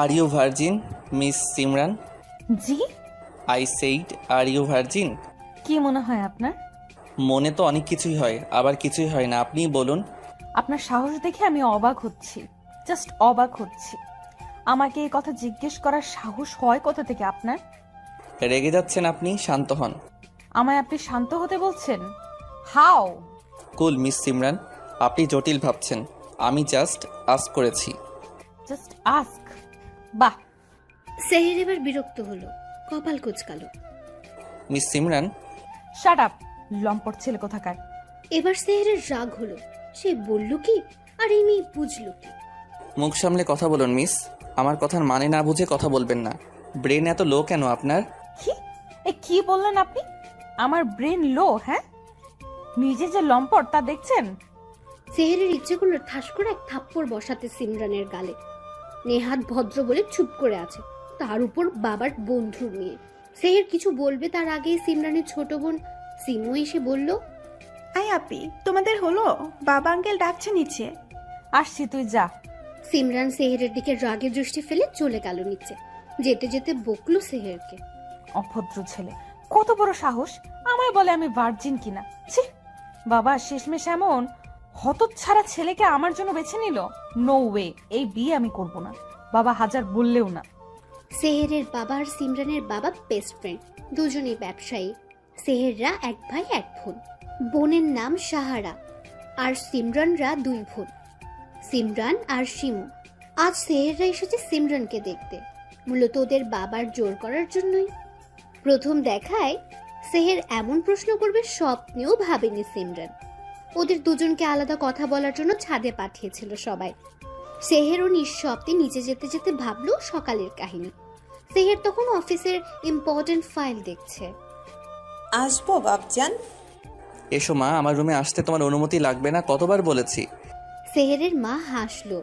R you virgin miss Simran? জি? I said are you virgin? কি মনে হয় আপনার? মনে তো অনেক কিছুই হয়, আবার কিছুই হয় না। আপনিই বলুন। আপনার সাহস দেখে আমি অবাক হচ্ছি, জাস্ট অবাক হচ্ছি। আমাকে এই কথা জিজ্ঞেস করার সাহস হয় কোথা থেকে আপনার? রেগে যাচ্ছেন আপনি, শান্ত হন। আমায় আপনি শান্ত হতে বলছেন? হাউ? কুল মিস সিমরান, আপনি জটিল ভাবছেন। আমি জাস্ট আস্ক করেছি। Just ask? বাহ। সেহের এবার বিরক্ত হলো, কপাল কুচকালো। মিস সিমরান। শাট আপ, লম্পট ছেলে কোথাকার। এবার সেহেরের রাগ হলো। সে বলল কি আর এই মেয়ে বুঝলো কি? মুখ সামলে কথা বলুন মিস। আমার কথার মানে না বুঝে কথা বলবেন না। ব্রেন এত লো কেন আপনার? কি বললেন আপনি? আমার ব্রেন লো? হ্যাঁ, নিজে যে লম্পট তা দেখছেন? সেহেরের ইচ্ছে করলো ঠাস করে এক থাপ্পড় বসাতে সিমরানের গালে। নেহাত ভদ্র বলে চুপ করে আছে, তার উপর বাবার বন্ধুর মেয়ে। সেহের কিছু বলবে তার আগেই সিমরানের ছোট বোন সিমু এসে বলল, আই আপি, তোমাদের হলো? বাবা আঙ্কেল ডাকছে নিচে। আসছি, তুই যা। সিমরান সেহেরের দিকে রাগে দৃষ্টি ফেলে চলে গেল নিচে। যেতে যেতে বকলো সেহেরকে, অভদ্র ছেলে, কত বড় সাহস আমায় বলে আমি ভার্জিন কিনা। ছি, বাবা শেষমেশ এমন হতচ্ছাড়া ছেলেকে আমার জন্য বেছে নিল। নো ওয়ে, এই বিয়ে আমি করব না, বাবা হাজার বললেও না। সেহেরের বাবা আর সিমরানের বাবা বেস্ট ফ্রেন্ড, দুজনেই ব্যবসায়ী। সেহেররা এক ভাই এক বোন। বোনের নাম সাহারা আর সিমরানরা দুই বোন, সিমরান আর শিমু। আজ সেহেররা এসেছে সিমরানকে দেখতে, মূলত ওদের বাবার জোর করার জন্যই। প্রথম দেখায় সেহের এমন প্রশ্ন করবে স্বপ্নেও ভাবেনি সিমরান। ওদের দুজনকে আলাদা কথা বলার জন্য ছাদে পাঠিয়েছিল সবাই। সেহেরও নিঃশব্দে নিচে যেতে যেতে ভাবলো সকালের কাহিনী। সেহের তখন অফিসের ইম্পর্টেন্ট ফাইল দেখছে। আসবো বাপজান? এসো মা, আমার রুমে আসতে তোমার অনুমতি লাগবে না, কতবার বলেছি। সেহেরের মা হাসলো।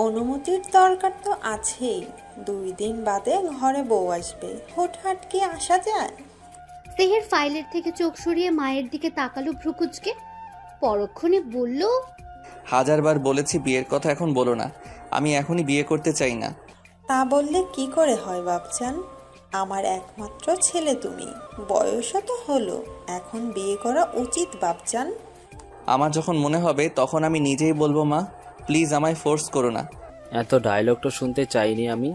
অনুমতির দরকার তো আছেই, 2 দিন বাদে ঘরে বউ আসবে, হুটহাট কি আসা যায়? সেহের ফাইলের থেকে চোখ সরিয়ে মায়ের দিকে তাকালো ভ্রুকুচকে, পরক্ষণে বলল, 1000 বার বলেছি বিয়ের কথা এখন বলো না, আমি এখনই বিয়ে করতে চাই না। তা বললে কি করে হয় বাপজান? আমার একমাত্র ছেলে তুমি, বয়সও তো হলো, এখন বিয়ে করা উচিত বাপজান। আমার যখন মনে হবে তখন আমি নিজেই বলবো মা, প্লিজ আমায় ফোর্স করো না। এত ডায়লগটা শুনতে চাইনি আমি।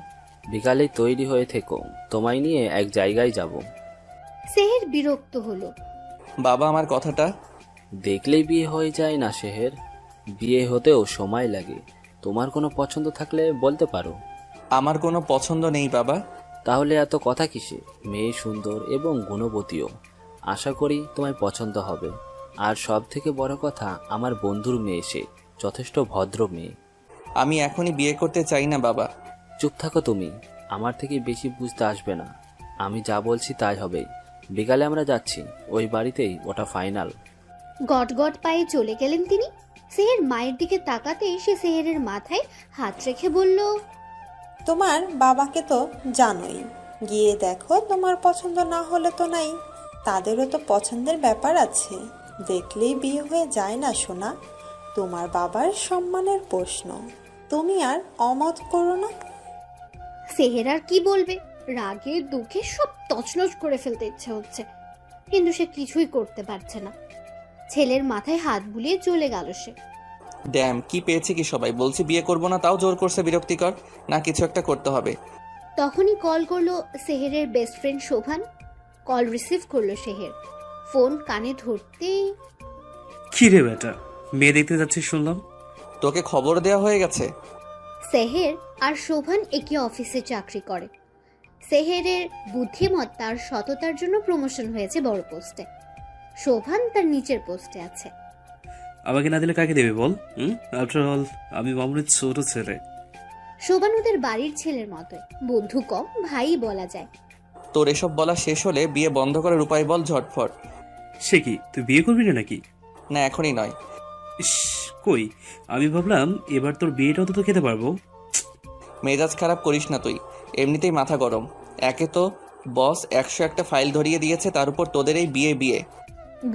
বিকালে তৈরি হয়ে থেকো, তোমায় নিয়ে এক জায়গায় যাব। সেহের বিরক্ত হলো। বাবা আমার কথাটা। দেখলেই বিয়ে হয়ে যায় না সেহের, বিয়ে হতেও সময় লাগে। তোমার কোনো পছন্দ থাকলে বলতে পারো। আমার কোনো পছন্দ নেই বাবা। তাহলে এত কথা কিসে? মেয়ে সুন্দর এবং গুণবতীও, আশা করি তোমায় পছন্দ হবে। আর সব থেকে বড় কথা, আমার বন্ধুর মেয়ে, সে যথেষ্ট ভদ্র মেয়ে। আমি এখনই বিয়ে করতে চাই না বাবা। চুপ থাকো তুমি, আমার থেকে বেশি বুঝতে আসবে না। আমি যা বলছি তাই হবে। বিকালে আমরা যাচ্ছি, ওই বাড়িতেই, ওটা ফাইনাল। গট গট পায়ে চলে গেলেন তিনি। সেহের মায়ের দিকে তাকাতেই সে সেহেরের মাথায় হাত রেখে বলল, তোমার বাবাকে তো জানোই, গিয়ে দেখো, তোমার পছন্দ না হলে তো নাই, তাদেরও তো পছন্দের ব্যাপার আছে। দেখলেই বিয়ে হয়ে যায় না সোনা, তোমার বাবার সম্মানের প্রশ্ন, তুমি আর অমত করো না। সেহের আর কি বলবে, রাগে দুঃখে সব তছনছ করে ফেলতে ইচ্ছে হচ্ছে, কিন্তু সে কিছুই করতে পারছে না। ছেলের মাথায় হাত বুলিয়ে চলে গেল সে। ড্যাম, কি পেয়েছে কি সবাই, বলছি বিয়ে করবো না তাও জোর করছে, বিরক্তিকর না? কিছু একটা করতে হবে। তখনই কল করলো সেহেরের best friend Shovan. Call receive করলো সেহের, ফোন কানে ধরতেই, কি রে বেটা, মেয়ে দেখতে যাচ্ছিস শুনলাম। তোকে খবর দেওয়া হয়ে গেছে? সেহের আর শোভান একই অফিসে চাকরি করে। সেহেরের বুদ্ধিমত্তা আর সততার জন্য প্রমোশন হয়েছে বড় পোস্টে। শোভান তার নিচের পোস্টে আছে। আমাকে না দিলে কাকে দেবে বল? আফটার অল আমি মামুনের ছোট ছেলে। শোভান ওদের বাড়ির ছেলের মতোই, বন্ধু কম, ভাই বলা যায়। তোর এসব বলা শেষ হলে বিয়ে বন্ধ করার উপায় বল ঝটফট। সে কি, তুই বিয়ে করবি না নাকি? না, এখনই নয়। ইস, কই, আমি ভাবলাম এবার তোর বিয়েটা অন্তত খেতে পারবো। মেজাজ খারাপ করিস না তুই, এমনিতেই মাথা গরম। একে তো বস 101টা ফাইল ধরিয়ে দিয়েছে, তার উপর তোদের এই বিয়ে বিয়ে।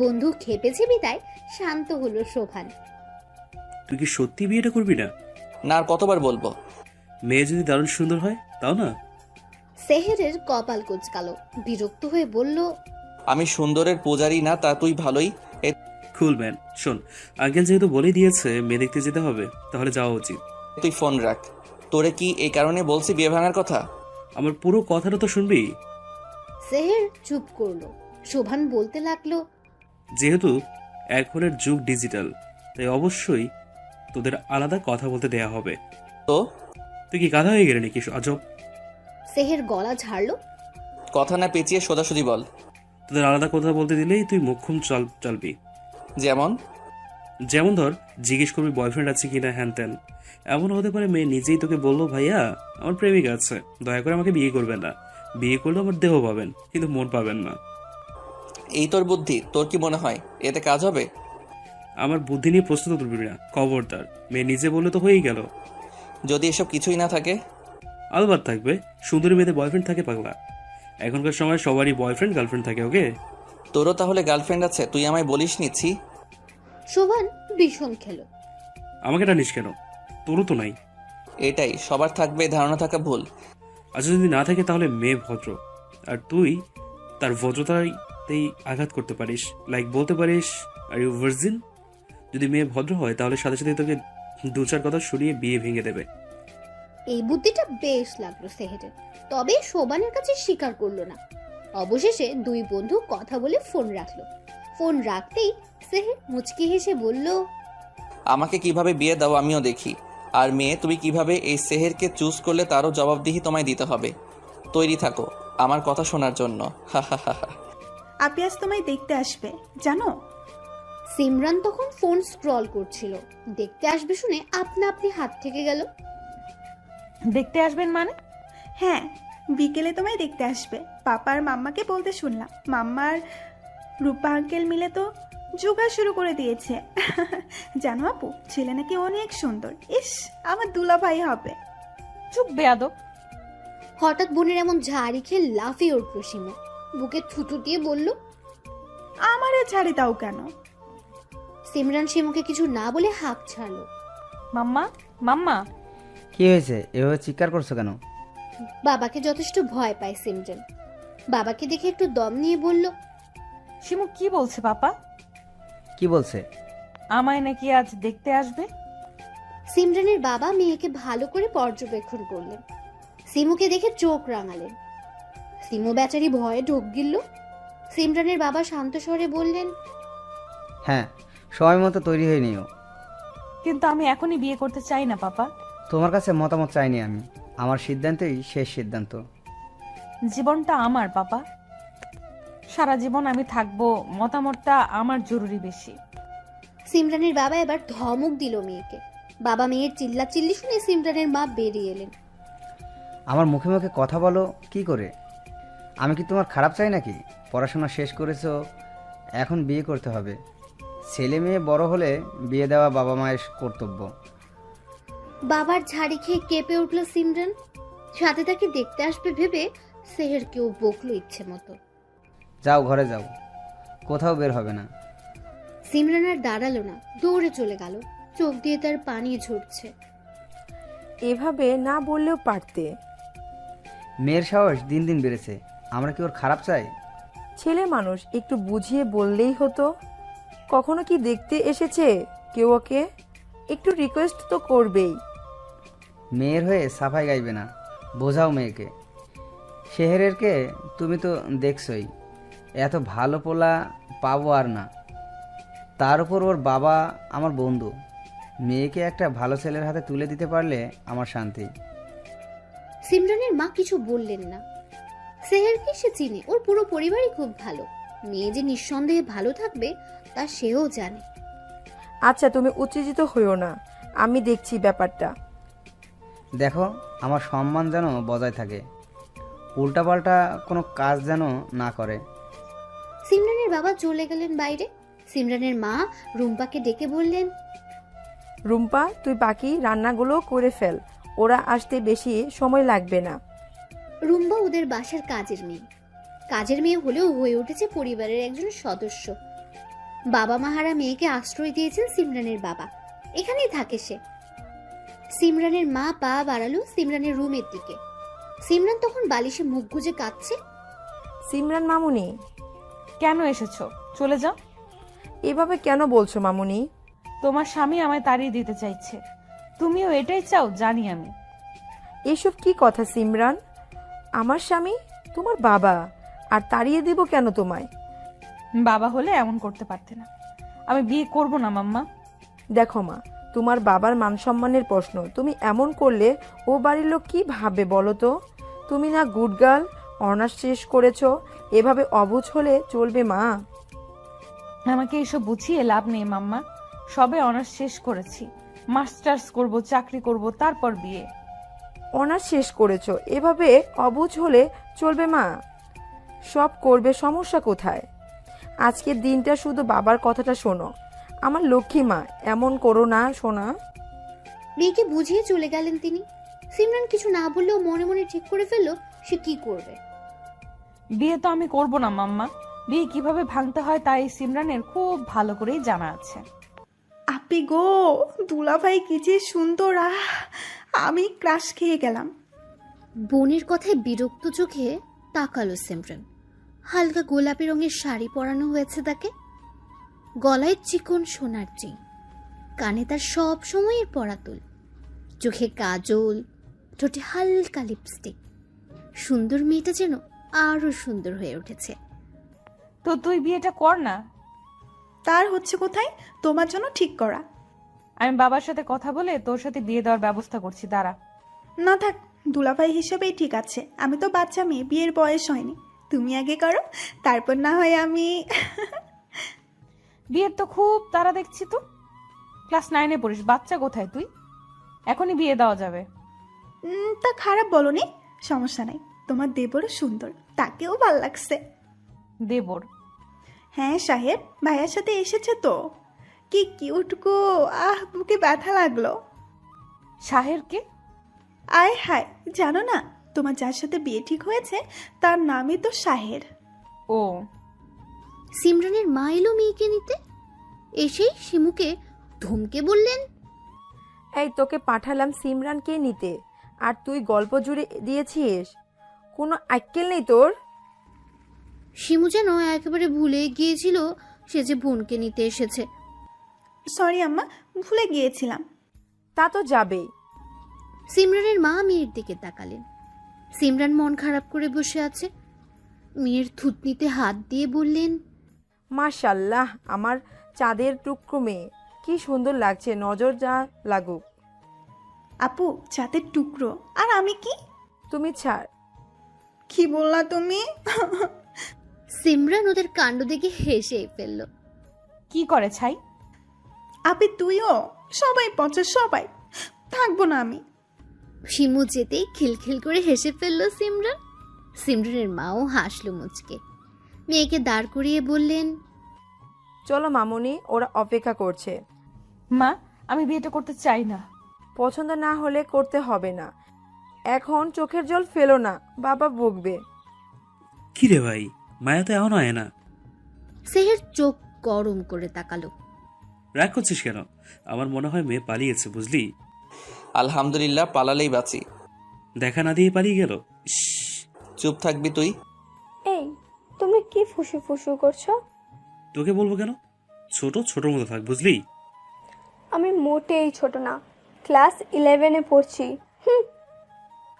বন্ধু খেপেছে বিদায় শান্ত হলো শোভান। তুই কি সত্যি বিয়েটা করবি না? না, আর কতবার বলবো? মেয়ে যদি দারুণ সুন্দর হয় তাও না? সেহেরের কপাল কুঁচকালো, বিরক্ত হয়ে বলল, আমি সুন্দরের পূজারি না, তা তুই ভালোই। কুল ম্যান, শোন, আঙ্কেল যেহেতু বলেই দিয়েছে মেয়ে দেখতে যেতে হবে, তাহলে যাওয়া উচিত। তুই ফোন রাখ। তোরে কি এই কারণে বলছি বিয়ে ভাঙার কথা? আমার পুরো কথাটা তো শুনবি। সেহের চুপ করলো। শোভান বলতে লাগলো, যেহেতু এখনের যুগ ডিজিটাল, তাই অবশ্যই তোদের আলাদা কথা বলতে দেয়া হবে। তো তুই কি গাধা হয়ে গেলি নাকি আজব? সেহের গলা ঝাড়লো। কথা না পেঁচিয়ে সোজাসুজি বল। তোদের আলাদা কথা বলতে দিলেই তুই মুখুম চলবি। যেমন ধর, জিজ্ঞেস করবি বয়ফ্রেন্ড আছে কিনা, হ্যান ত্যান। এমন হতে পারে মেয়ে নিজেই তোকে বললো, ভাইয়া আমার প্রেমিক আছে, দয়া করে আমাকে বিয়ে করবেন না। বিয়ে করলে আমার দেহ পাবেন, কিন্তু মন পাবেন না। এই তোর বুদ্ধি? তোর কি মনে হয় এতে কাজ হবে? আমার বুদ্ধি নিয়ে প্রশ্ন তুলবি না, খবরদার। মেয়ে নিজে বললে তো হয়েই গেল। যদি এসব কিছুই না থাকে? আলবাত থাকবে, সুন্দরী মেয়েদের বয়ফ্রেন্ড থাকে পাগলা। এখনকার সময় সবারই বয়ফ্রেন্ড গার্লফ্রেন্ড থাকে। ওকে, তোরও তাহলে গার্লফ্রেন্ড আছে? তুই আমায় বলিস নিচ্ছি। শোভান ভীষণ খেলো। আমাকে টানিস কেন? তোরও তো নাই। এটাই সবার থাকবে, ধারণা থাকা ভুল। আচ্ছা, যদি না থাকে তাহলে মেয়ে ভদ্র, আর তুই তার ভদ্রতাতেই আঘাত করতে পারিস। লাইক বলতে পারিস, আর ইউ ভার্জিন। যদি মেয়ে ভদ্র হয় তাহলে সাথে সাথে তোকে 2-4 কথা শুনিয়ে বিয়ে ভেঙে দেবে। এই বুদ্ধিটা বেশ লাগলো সেহেরের, তবে শোভানের কাছে স্বীকার করলো না। অবশেষে দুই বন্ধু কথা বলে ফোন রাখলো। ফোন রাখতেই সেহের মুচকি হেসে বলল, আমাকে কিভাবে বিয়ে দাও আমিও দেখি। আর মেয়ে, তুমি কিভাবে এই সেহেরকে চুজ করলে তারও জবাবদিহি তোমায় দিতে হবে। তৈরি থাকো আমার কথা শোনার জন্য। হা হা হা হা। আপি আজ তোমায় দেখতে আসবে জানো? সিমরান তখন ফোন স্ক্রল করছিল, দেখতে আসবে শুনে আপনা আপনি হাত থেকে গেল। দেখতে আসবেন মানে? হ্যাঁ, বিকেলে তোমায় দেখতে আসবে। পাপা আর মাম্মাকে বলতে শুনলাম। মাম্মা আর রূপা আঙ্কেল মিলে তো জোগাড় শুরু করে দিয়েছে। জানো আপু, ছেলে নাকি অনেক সুন্দর। ইস, আমার দুলাভাই হবে। চুপ বেয়াদব। হঠাৎ বোনের এমন ঝাড়ি খেয়ে লাফিয়ে উঠল সিমু, বুকে থুতু দিয়ে বলল, আমারে ছাড়ি দাও কেন? সিমরান সিমুকে কিছু না বলে হাঁপ ছাড়লো। মাম্মা, মাম্মা। কি হয়েছে? এভাবে চিৎকার করছো কেন? বাবাকে যথেষ্ট ভয় পায় সিমরান। বাবাকে দেখে একটু দম নিয়ে বলল, শিমু কি বলছে পাপা? কি বলছে? আমায় নাকি আজ দেখতে আসবে। সিমরানের বাবা মেয়েকে ভালো করে পর্যবেক্ষণ করলেন। সিমুকে দেখে চোখ রাঙালেন। সিমু বেচারি ভয়ে ঢোক গিলল। সিমরানের বাবা শান্ত স্বরে বললেন, হ্যাঁ, সময় মতো তৈরি হয়ে নিও। কিন্তু আমি এখনই বিয়ে করতে চাই না পাপা। তোমার কাছে মতামত চাইনি আমি, আমার সিদ্ধান্তই শেষ সিদ্ধান্ত। জীবনটা আমার পাপা, সারা জীবন আমি থাকবো, মতামতটা আমার জরুরি বেশি। সিমরানের বাবা এবার ধমক দিল মেয়েকে। বাবা মেয়ের চিল্লাচিল্লি শুনে সিমরানের মা বেরিয়ে এলেন। আমার মুখে মুখে কথা বলো কি করে? আমি কি তোমার খারাপ চাই নাকি? পড়াশোনা শেষ করেছো, এখন বিয়ে করতে হবে। ছেলে মেয়ে বড় হলে বিয়ে দেওয়া বাবা মায়ের কর্তব্য। বাবার ঝাড়ি খেয়ে কেঁপে উঠল সিমরান। সাথে তাকে দেখতে আসবে ভেবে সেহেরকেও বকলো ইচ্ছে মতো। যাও ঘরে যাও, কোথাও বের হবে না। সিমরান আর দাঁড়ালো না, দৌড়ে চলে গেল। চোখ দিয়ে তার পানি ঝরছে। এভাবে না বললেও পারতে। মেয়ের সাহস দিন দিন বেড়েছে, আমরা কি ওর খারাপ চাই? ছেলে মানুষ, একটু বুঝিয়ে বললেই হতো। কখনো কি দেখতে এসেছে কেউ ওকে? একটু রিকোয়েস্ট তো করবেই। মেয়ের হয়ে সাফাই গাইবে না, বোঝাও মেয়েকে। শেহরেরকে তুমি তো দেখছই, এত ভালো পোলা পাবো আর না। তার উপর ওর বাবা আমার বন্ধু। মেয়েকে একটা ভালো ছেলের হাতে তুলে দিতে পারলে আমার শান্তি। সিমরানের মা কিছু বললেন না। সেহেরকে সে চিনে, ওর পুরো পরিবারই খুব ভালো। মেয়ে যে নিঃসন্দেহে ভালো থাকবে তা সেও জানে। আচ্ছা, তুমি উত্তেজিত হইও না, আমি দেখছি ব্যাপারটা। দেখো, আমার সম্মান যেন বজায় থাকে, উল্টাপাল্টা কোনো কাজ যেন না করে। সিমরানের বাবা চলে গেলেন বাইরে। সিমরানের মা রুম্পাকে ডেকে বললেন, রুম্পা, তুই বাকি রান্নাগুলো করে ফেল, ওরা আসতে বেশি সময় লাগবে না। রুম্পা ওদের বাসার কাজের মেয়ে। কাজের মেয়ে হলেও হয়ে উঠেছে পরিবারের একজন সদস্য। বাবা মাহারা মেয়েকে আশ্রয় দিয়েছেন সিমরানের বাবা, এখানেই থাকে সে। সিমরানের মা পা বাড়ালো সিমরানের রুমের দিকে। সিমরান তখন বালিশে মুখ গুজে কাঁদছে। সিমরান মামুনি, কেন এসেছো? চলে যাও। এভাবে কেন বলছো মামুনি? তোমার স্বামী আমায় তাড়িয়ে দিতে চাইছে। তুমিও এটাই চাও, জানি আমি। এসব কি কথা সিমরান? আমার স্বামী তোমার বাবা, আর তাড়িয়ে দিব কেন তোমায়? বাবা হলে এমন করতে পারতে না। আমি বিয়ে করব না মাম্মা। দেখো মা, তোমার বাবার মান সম্মানের প্রশ্ন। তুমি এমন করলে ও বাড়ির লোক কি ভাববে বলো তো? তুমি না গুড গার্ল, অনার্স শেষ করেছো, এভাবে অবুঝ হলে চলবে মা? আমাকে এসব বুঝিয়ে লাভ নেই মাম্মা। সবে অনার্স শেষ করেছি, মাস্টার্স করব, চাকরি করব, তারপর বিয়ে। অনার্স শেষ করেছো, এভাবে অবুঝ হলে চলবে মা? সব করবে, সমস্যা কোথায়? আজকের দিনটা শুধু বাবার কথাটা শোনো। আমার লক্ষ্মী মা, এমন করো না সোনা। মেয়েকে বুঝিয়ে চলে গেলেন তিনি। সিমরান কিছু না বললেও মনে মনে ঠিক করে ফেললো সে কি করবে। বিয়ে তো আমি করব না মাম্মা। বিয়ে কিভাবে ভাঙতে হয় তা এই সিমরানের খুব ভালো করেই জানা আছে। আপি গো, দুলাভাই কি যে সুন্দর! আমি ক্রাশ খেয়ে গেলাম। বোনের কথায় বিরক্ত চোখে তাকালো সিমরান। হালকা গোলাপি রঙের শাড়ি পরানো হয়েছে তাকে, গলায় চিকন সোনার চেইন, কানে তার সব সময়ের পরা দুল, চোখে কাজল, ঠোঁটে হালকা লিপস্টিক। সুন্দর মেয়েটা যেন আরো সুন্দর হয়ে উঠেছে। তো তুই বিয়েটা কর না। তার হচ্ছে কোথায়? তোমার জন্য ঠিক করা। আমি বাবার সাথে কথা বলে তোর সাথে বিয়ে দেওয়ার ব্যবস্থা করছি, দাঁড়া। না থাক, দুলাভাই হিসেবেই ঠিক আছে। আমি তো বাচ্চা মেয়ে, বিয়ের বয়স হয়নি। তুমি আগে করো, তারপর না হয় আমি। বিয়ের তো খুব তারা দেখছি। তো ক্লাস 9-এ পড়িস, বাচ্চা কোথায় তুই? এখনই বিয়ে দেওয়া যাবে। তা খারাপ বলনি, সমস্যা নাই। তোমার দেবরও সুন্দর, তাকেও ভাল লাগছে। দেবর? হ্যাঁ সাহেব, ভাইয়ার সাথে এসেছে তো। কি কিউট গো! বুকে ব্যথা লাগলো। শাহেরকে? আয় হায়, জানো না তোমার যার সাথে বিয়ে ঠিক হয়েছে তার নামই তো শাহের। ও। সিমরানের মা এলো মেয়েকে নিতে, এসেই শিমুকে ধমকে বললেন, এই তোকে পাঠালাম সিমরানকে নিতে, আর তুই গল্প জুড়ে দিয়েছিস? কোনো আক্কেল নেই তোর? শিমু যেন একেবারে ভুলে গিয়েছিল সে যে বোনকে নিতে এসেছে। সরি আম্মা, ভুলে গিয়েছিলাম। তা তো যাবেই। সিমরানের মা মেয়ের দিকে তাকালেন। সিমরান মন খারাপ করে বসে আছে। মেয়ের থুতনিতে হাত দিয়ে বললেন, মাশাল্লাহ, আমার চাঁদের টুকরো মেয়ে, কি সুন্দর লাগছে, নজর যা লাগুক। আপু, চাঁদের টুকরো আর আমি কি? তুমি ছাড়। কি বললা তুমি? সিমরান ওদের কাণ্ড দেখে হেসে ফেলল। কি করে ছাই? আপি তুইও? সবাই পচা, সবাই। থাকবো না আমি। শিমু যেতেই খিলখিল করে হেসে ফেলল সিমরান। সিমরানের মাও হাসল মুচকে। মেয়েকে দাঁড় করিয়ে বললেন, চলো মামুনি, ওরা অপেক্ষা করছে। মা, আমি বিয়েটা করতে চাই না। পছন্দ না হলে করতে হবে না। এখন চোখের জল ফেলো না, বাবা বকবে। কি রে ভাই, মায়া তো এখনো আয় না। সেহের চোখ গরম করে তাকালো। রাগ করছিস কেন? আমার মনে হয় মেয়ে পালিয়েছে, বুঝলি? আলহামদুলিল্লাহ, পালালেই বাঁচি। দেখা না দিয়ে পালিয়ে গেল। ইস, চুপ থাকবি তুই। এই, তুমি কি ফুসু ফুসু করছো? তোকে বলবো কেন? ছোট ছোট মতো থাক, বুঝলি? আমি মোটেই ছোট না, ক্লাস 11-এ পড়ছি।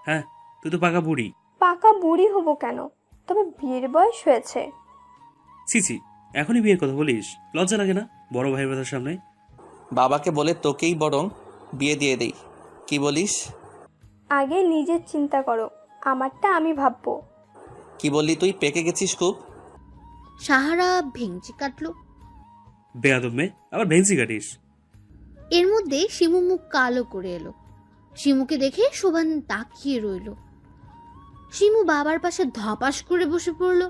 হ্যাঁ, তুই তো পাকা বুড়ি। পাকা বুড়ি হব কেন? তবে বিয়ের বয়স হয়েছে। ছিছি, এখনই বিয়ের কথা বলিস? লজ্জা লাগে না বড় ভাই ব্রাদার সামনে? বাবাকে বলে তোকেই বরং বিয়ে দিয়ে দেই, কি বলিস? আগে নিজের চিন্তা করো, আমারটা আমি ভাববো। কি বললি তুই? পেকে গেছিস খুব? সাহারা ভেঙচি কাটলো। বেয়াদব মেয়ে, আবার ভেন্সি কাটিস? এর মধ্যে শিমু মুখ কালো করে এলো। শিমুকে দেখে শোভান তাকিয়ে রইল। শিমু বাবার পাশে ধপাস করে বসে পড়ল।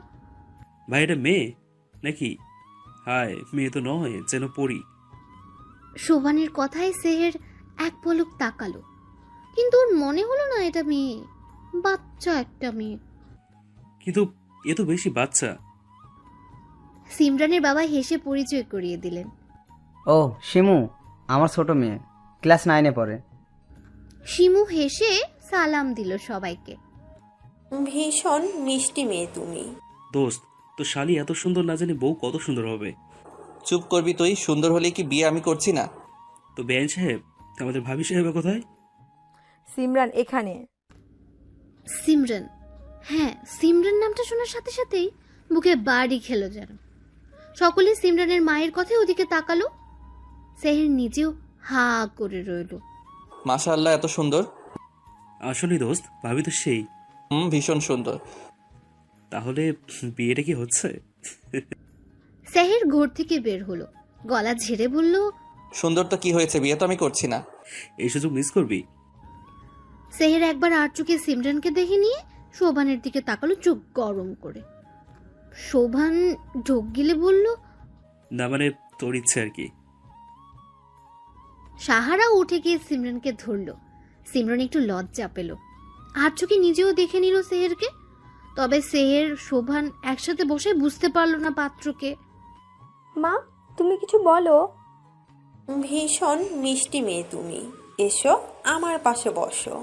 ভাই, এটা মেয়ে নাকি? হায়, মেয়ে তো নয়, যেন পড়ি। শোভানের কথায় সেহের এক পলক তাকালো, কিন্তু ওর মনে হলো না এটা মেয়ে, বাচ্চা একটা মেয়ে। কিন্তু এ তো বেশি বাচ্চা। সিমরানের বাবা হেসে পরিচয় করিয়ে দিলেন। ও শিমু, আমার ছোট মেয়ে, ক্লাস 9-এ পড়ে। শিমু হেসে সালাম দিল সবাইকে। ভীষণ মিষ্টি মেয়ে তুমি। দোস্ত, তো শালি এত সুন্দর না জানি বউ কত সুন্দর হবে। চুপ করবি তুই? সুন্দর হলে কি বিয়ে আমি করছি না? তো বেআইন সাহেব, আমাদের ভাবি সাহেব কোথায়? সিমরান এখানে। সিমরান, হ্যাঁ সিমরান নামটা শোনার সাথে সাথেই বুকে বাড়ি খেলো যেন। সকলে সিমরানের মায়ের কথায় ওদিকে তাকালো। সেহের নিজেও হা করে রইল। মাশাআল্লাহ, এত সুন্দর। আসলে দোস্ত, ভাবি তো সেই। ভীষণ সুন্দর। তাহলে বিয়েটা কি হচ্ছে? সেহের ঘর থেকে বের হলো, গলা ঝেড়ে বলল, সুন্দর তো কি হয়েছে, বিয়ে তো আমি করছি না। এই সুযোগ মিস করবি? সেহের একবার আর চোখে সিমরানকে দেখে নিয়ে শোভানের দিকে তাকালো চোখ গরম করে। শোভান ঢোক গিলে বলল, না মানে তোর ইচ্ছে আর কি। সাহারা উঠে গিয়ে সিমরানকে ধরলো। সিমরান একটু লজ্জা পেল, আর চোখে নিজেও দেখে নিল সেহেরকে। তবে সেহের শোভান একসাথে বসে বুঝতে পারলো না পাত্রকে। মা, তুমি কিছু বলো। ভীষণ মিষ্টি মেয়ে তুমি, এসো আমার পাশে বসো।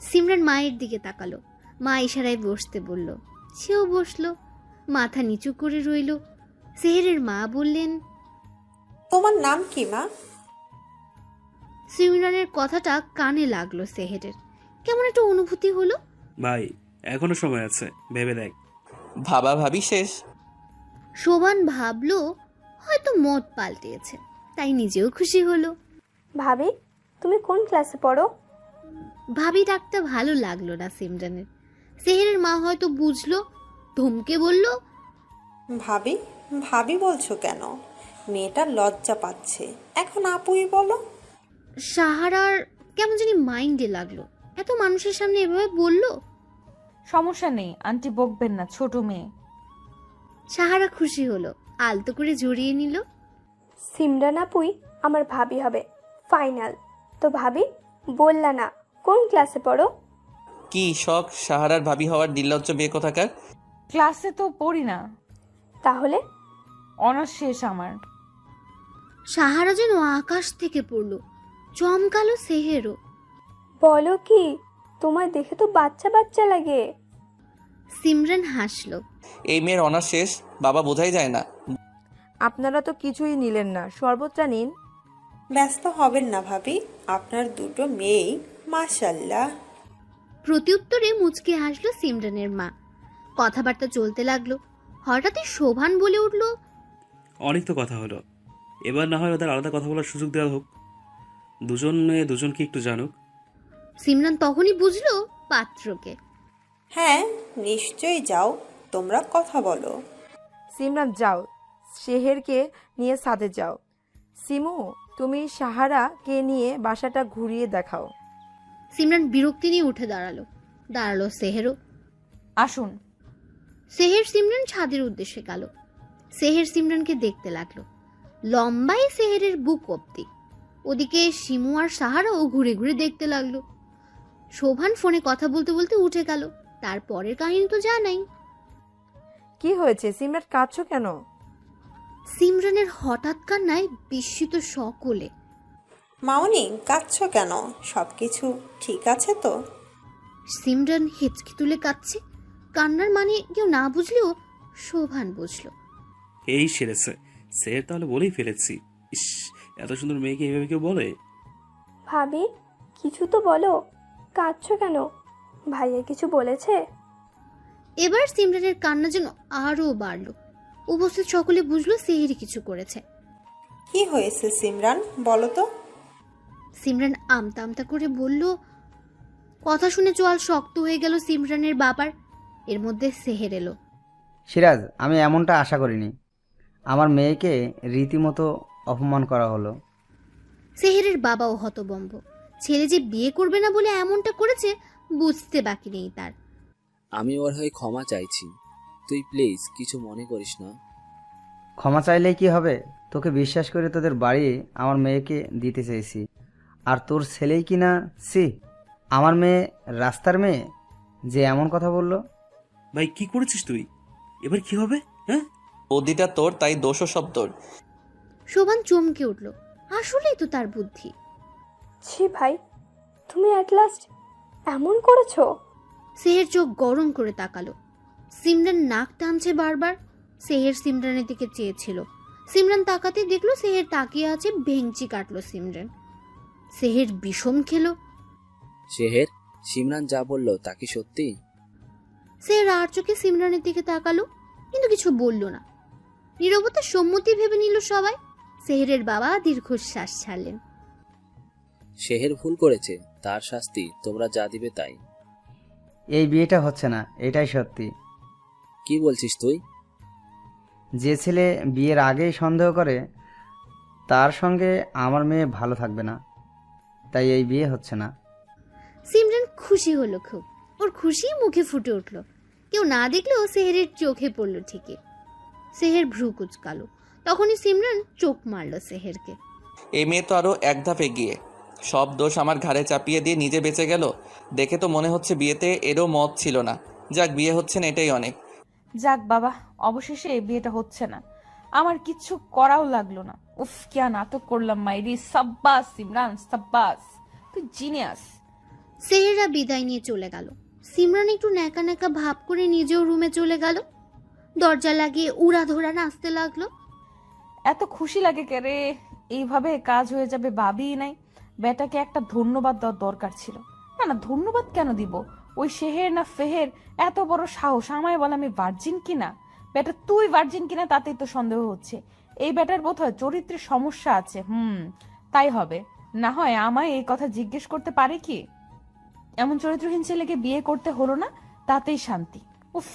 সিমরান মায়ের দিকে তাকালো, মা ইশারায় বসতে বলল, সেও বসলো, মাথা নিচু করে রইল। সেহেরের মা বললেন, তোমার নাম কি মা? সিমরানের কথাটা কানে লাগলো সেহেরের, কেমন একটা অনুভূতি হলো। ভাই, এখনো সময় আছে, ভেবে দেখ। ভাবা ভাবি শেষ। শোভান ভাবলো হয়তো মত পাল্টেছে, তাই নিজেও খুশি হলো। ভাবি, তুমি কোন ক্লাসে পড়ো? ভাবি ডাকটা ভালো লাগলো না সিমরানের। সেহেরের মা হয়তো বুঝলো, ধমকে বলল, ভাবি ভাবি বলছো কেন? মেয়েটা লজ্জা পাচ্ছে, এখন আপুই বলো। সাহারার কেমন জানি মাইন্ডে লাগলো, এত মানুষের সামনে এভাবে বললো। সমস্যা নেই আন্টি, বকবেন না, ছোট মেয়ে। সাহারা খুশি হলো, আলতো করে জড়িয়ে নিল। সিমরান আপুই আমার ভাবি হবে, ফাইনাল। তো ভাবি, বললা না কোন ক্লাসে পড়ো? কি শখ সাহারার ভাবি হওয়ার, নির্লজ্জ মেয়ে কোথাকার। ক্লাসে তো পড়ি না, তাহলে? অনার্স শেষ আমার। সাহারা যেন আকাশ থেকে পড়লো, চমকালো সেহেরও। বলো কি, তোমার দেখে তো বাচ্চা বাচ্চা লাগে। সিমরান হাসলো। এই মেয়ের অনার্স শেষ, বাবা বোঝাই যায় না। আপনারা তো কিছুই নিলেন না, শরবতটা নিন। ব্যস্ত হবেন না ভাবি, আপনার দুটো মেয়েই মাশাআল্লাহ। প্রত্যুত্তরে মুচকে হাসলো সিমরানের মা। কথাবার্তা চলতে লাগলো। হঠাৎই শোভান বলে উঠল, অনেক তো কথা হলো, এবার না হয় ওদের আলাদা কথা বলার সুযোগ দেওয়া হোক, দুজনকে একটু জানুক। সিমরান তখনই বুঝলো পাত্রকে। হ্যাঁ নিশ্চয়ই, যাও তোমরা কথা বলো। সিমরান যাও, শেহেরকে নিয়ে সাথে যাও। সিমু, তুমি সাহারাকে নিয়ে বাসাটা ঘুরিয়ে দেখাও। সিমরান বিরক্তি নিয়ে উঠে দাঁড়ালো সেহেরও। আসুন। সেহের সিমরান ছাদের উদ্দেশ্যে গেল। সেহের সিমরানকে দেখতে লাগলো, লম্বাই সেহেরের বুক অব্দি। ওদিকে শিমু আর সাহারাও ঘুরে ঘুরে দেখতে লাগলো। শোভান ফোনে কথা বলতে বলতে উঠে গেল। তারপরের কাহিনী তো জানাই। কি হয়েছে সিমরান, কাঁদছো কেন? সিমরানের হঠাৎ কান্নায় বিস্মিত সকলে। মামনি কাঁদছো কেন? সবকিছু ঠিক আছে তো? সিমরান হেঁচকি তুলে কাঁদছে। কান্নার মানে কেউ না বুঝলেও শোভান বুঝলো। এই সেরেছে, স্যার তাহলে বলেই ফেলেছি। ইস, এত সুন্দর মেয়েকে এইভাবে কেউ বলে? ভাবি, কিছু তো বলো, কাঁদছো কেন? ভাইয়া কিছু বলেছে? এবার সিমরানের কান্না যেন আরো বাড়লো। উপস্থিত সকলে বুঝলো সেহেরি কিছু করেছে। কি হয়েছে সিমরান, বলো তো? সিমরান আমতা আমতা করে বলল। কথা শুনে চোয়াল শক্ত হয়ে গেল সিমরানের বাবার। এর মধ্যে সেহের এলো। সিরাজ, আমি এমনটা আশা করিনি। আমার মেয়েকে রীতিমতো অপমান করা হলো। সেহেরের বাবাও হতবম্ব। ছেলে যে বিয়ে করবে না বলে এমনটা করেছে বুঝতে বাকি নেই তার। আমি ওর হয়ে ক্ষমা চাইছি, তুই প্লিজ কিছু মনে করিস না। ক্ষমা চাইলেই কি হবে? তোকে বিশ্বাস করে তোদের বাড়ি আমার মেয়েকে দিতে চেয়েছি, আর তোর ছেলেই কি না? সি, আমার মেয়ে রাস্তার মেয়ে যে এমন কথা বললো। ভাই কি করেছিস তুই? এবার কি হবে? হ্যাঁ, বদিটা তোর, তাই দোষও সব তোর। শোভান চমকে উঠল, আসলেই তো তার বুদ্ধি। ছি ভাই, তুমি অ্যাট লাস্ট এমন করেছো? সেহের চোখ গরম করে তাকালো। সিমরান নাক টানছে বারবার। সেহের সিমরানের দিকে চেয়েছিল। সিমরান তাকাতে দেখলো সেহের তাকিয়ে আছে, ভেঙচি কাটলো সিমরান। সেহের বিষম খেলো। শেহের, সিমরান যা বলল তা কি সত্যি? সেহের আর চোখে সিমরানের দিকে তাকালো, কিন্তু কিছু বলল না। নীরবতা সম্মতি ভেবে নিল সবাই। সেহেরের বাবা দীর্ঘশ্বাস ছাড়লেন। শেহের ভুল করেছে, তার শাস্তি তোমরা যা দিবে তাই। এই বিয়েটা হচ্ছে না, এটাই সত্যি। কি বলছিস তুই? যে ছেলে বিয়ের আগেই সন্দেহ করে তার সঙ্গে আমার মেয়ে ভালো থাকবে না, তাই এই বিয়ে হচ্ছে না। সিমরান খুশি হলো খুব। ওর খুশি মুখে ফুটে উঠল। কেউ না দেখলেও সেহেরের চোখে পড়ল ঠিকই। সেহের ভ্রু কুচকালো। তখনই সিমরান চোখ মারল সেহেরকে। এই মেয়ে তো আরও এক ধাপ এগিয়ে, সব দোষ আমার ঘাড়ে চাপিয়ে দিয়ে নিজে বেঁচে গেল। দেখে তো মনে হচ্ছে বিয়েতে এরও মত ছিল না। যাক, বিয়ে হচ্ছে না, এটাই অনেক। যাক বাবা, অবশেষে এই বিয়েটা হচ্ছে না। আমার কিচ্ছু করাও লাগলো না। উফ, কিয়া নাটক করলাম মাইরি। সাব্বাস সিমরান, সাব্বাস, তুই জিনিয়াস। সেহেরা বিদায় নিয়ে চলে গেল। সিমরান একটু ন্যাকা ন্যাকা ভাব করে নিজেও রুমে চলে গেল। দরজা লাগিয়ে উড়াধরা নাচতে লাগলো। এত খুশি লাগে কে রে? এইভাবে কাজ হয়ে যাবে ভাবিই নাই। বেটাকে একটা ধন্যবাদ দেওয়ার দরকার ছিল। না না, ধন্যবাদ কেন দিব? ওই শেহের না ফেহের এত বড় সাহস আমায় বলে আমি ভার্জিন কিনা। বেটা তুই ভার্জিন কিনা তাতেই তো সন্দেহ হচ্ছে। এই বেটার বোধহয় চরিত্রের সমস্যা আছে। তাই হবে। না হয় আমায় এই কথা জিজ্ঞেস করতে পারে কি? এমন চরিত্রহীন ছেলেকে বিয়ে করতে হলো না, তাতেই শান্তি। উফ।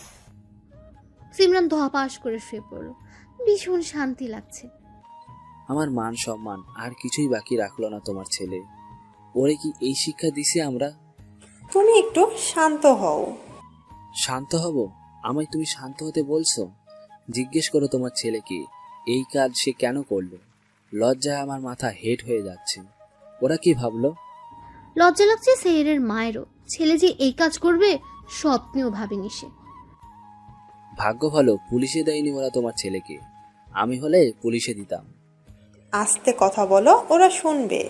সিমরান ধপাস করে শুয়ে পড়ল। ভীষণ শান্তি লাগছে। আমার মান সম্মান আর কিছুই বাকি রাখলো না তোমার ছেলে। ওরে কি এই শিক্ষা দিছি আমরা? তুমি একটু শান্ত হও। শান্ত হব? আমায় তুমি শান্ত হতে বলছো? জিজ্ঞেস করো তোমার ছেলেকে এই কাজ সে কেন করলো। লজ্জায় আমার মাথা হেট হয়ে যাচ্ছে। ওরা কি ভাবলো? লজ্জা লাগছে সেহেরের মায়েরও। ছেলে যে এই কাজ করবে স্বপ্নেও ভাবেনি সে। ভাগ্য ভালো পুলিশে দেয়নি ওরা তোমার ছেলেকে। আমি হলে পুলিশে দিতাম। আস্তে কথা বলো, ওরা শুনবে।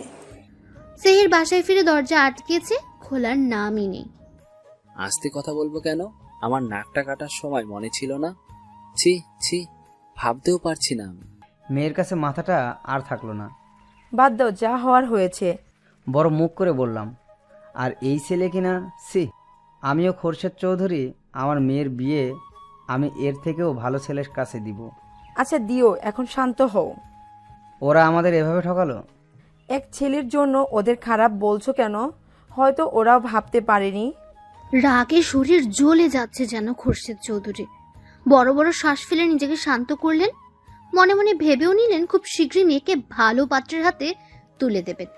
সেহের বাসায় ফিরে দরজা আটকেছে, খোলার নামই নেই। আস্তে কথা বলবো কেন? আমার নাকটা কাটার সময় মনে ছিল না? ছি ছি, ভাবতেও পারছি না আমি। মেয়ের কাছে মাথাটা আর থাকলো না। বাদ দাও, যা হওয়ার হয়েছে। বড় মুখ করে বললাম। আর এই ছেলে কিনা, সি। আমিও খোরশেদ চৌধুরী, আমার মেয়ের বিয়ে আমি এর থেকেও ভালো ছেলের কাছে দিব। আচ্ছা দিও, এখন শান্ত হও। ওরা আমাদের এভাবে ঠকালো। এক ছেলের জন্য ওদের খারাপ বলছো কেন? হয়তো ওরাও ভাবতে পারেনি। রাগে শরীর জ্বলে যাচ্ছে যেন খোরশেদ চৌধুরী। বড় বড় শ্বাস ফেলে নিজেকে শান্ত করলেন। মনে মনে ভেবেও নিলেন খুব শীঘ্রই মেয়েকে ভালো পাত্রের হাতে তুলে দেবেন।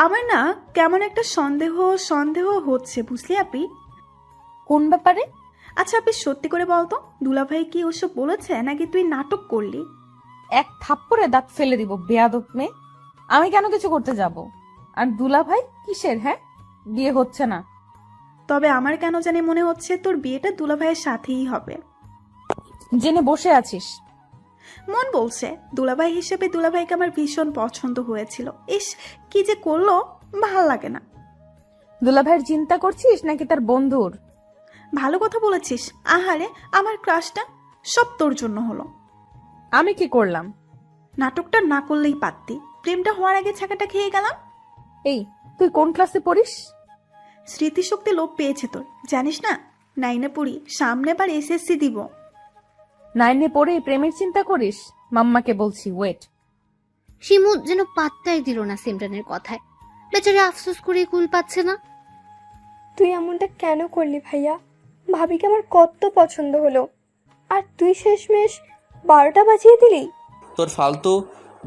আমার না কেমন একটা সন্দেহ সন্দেহ হচ্ছে, বুঝলি আপি? কোন ব্যাপারে? আচ্ছা আপনি সত্যি করে বলতো, দুলাভাই কি ওসব বলেছে নাকি তুই নাটক করলি? এক থাপ্পড়ে দাঁত ফেলে দিব বেয়াদব মেয়ে। আমি কেন কিছু করতে যাব? আর দুলা ভাই কিসের? হ্যাঁ, বিয়ে হচ্ছে না। তবে আমার কেন জানি মনে হচ্ছে তোর বিয়েটা দুলাভাইয়ের সাথেই হবে। জেনে বসে আছিস? মন বলছে দুলাভাই হিসেবে দুলাভাইকে আমার ভীষণ পছন্দ হয়েছিল। ইস, কি যে করলো, ভাল লাগে না। দুলা ভাইয়ের চিন্তা করছিস নাকি তার বন্ধুর? ভালো কথা বলেছিস। আহারে, আমার ক্রাশটা সব তোর জন্য হলো। আমি কি করলাম? নাটকটা না করলেই পারতি। প্রেমটা হওয়ার আগে ছাকাটা খেয়ে গেলাম। এই, তুই কোন ক্লাসে পড়িস? স্মৃতিশক্তি লোপ পেয়েছে তোর, জানিস না? 9-এ পড়ি, সামনে বার এসএসসি দিব। 9-এ পড়ে প্রেমের চিন্তা করিস? মাম্মাকে বলছি, ওয়েট। শিমু যেন পাত্তাই দিল না সিমরানের কথায়। বেচারা আফসোস করে কুল পাচ্ছে না। তুই এমনটা কেন করলি ভাইয়া? ভাবিকে আমার কত পছন্দ হলো, আর তুই শেষমেশ 12টা বাজিয়ে দিলি। তোর ফালতু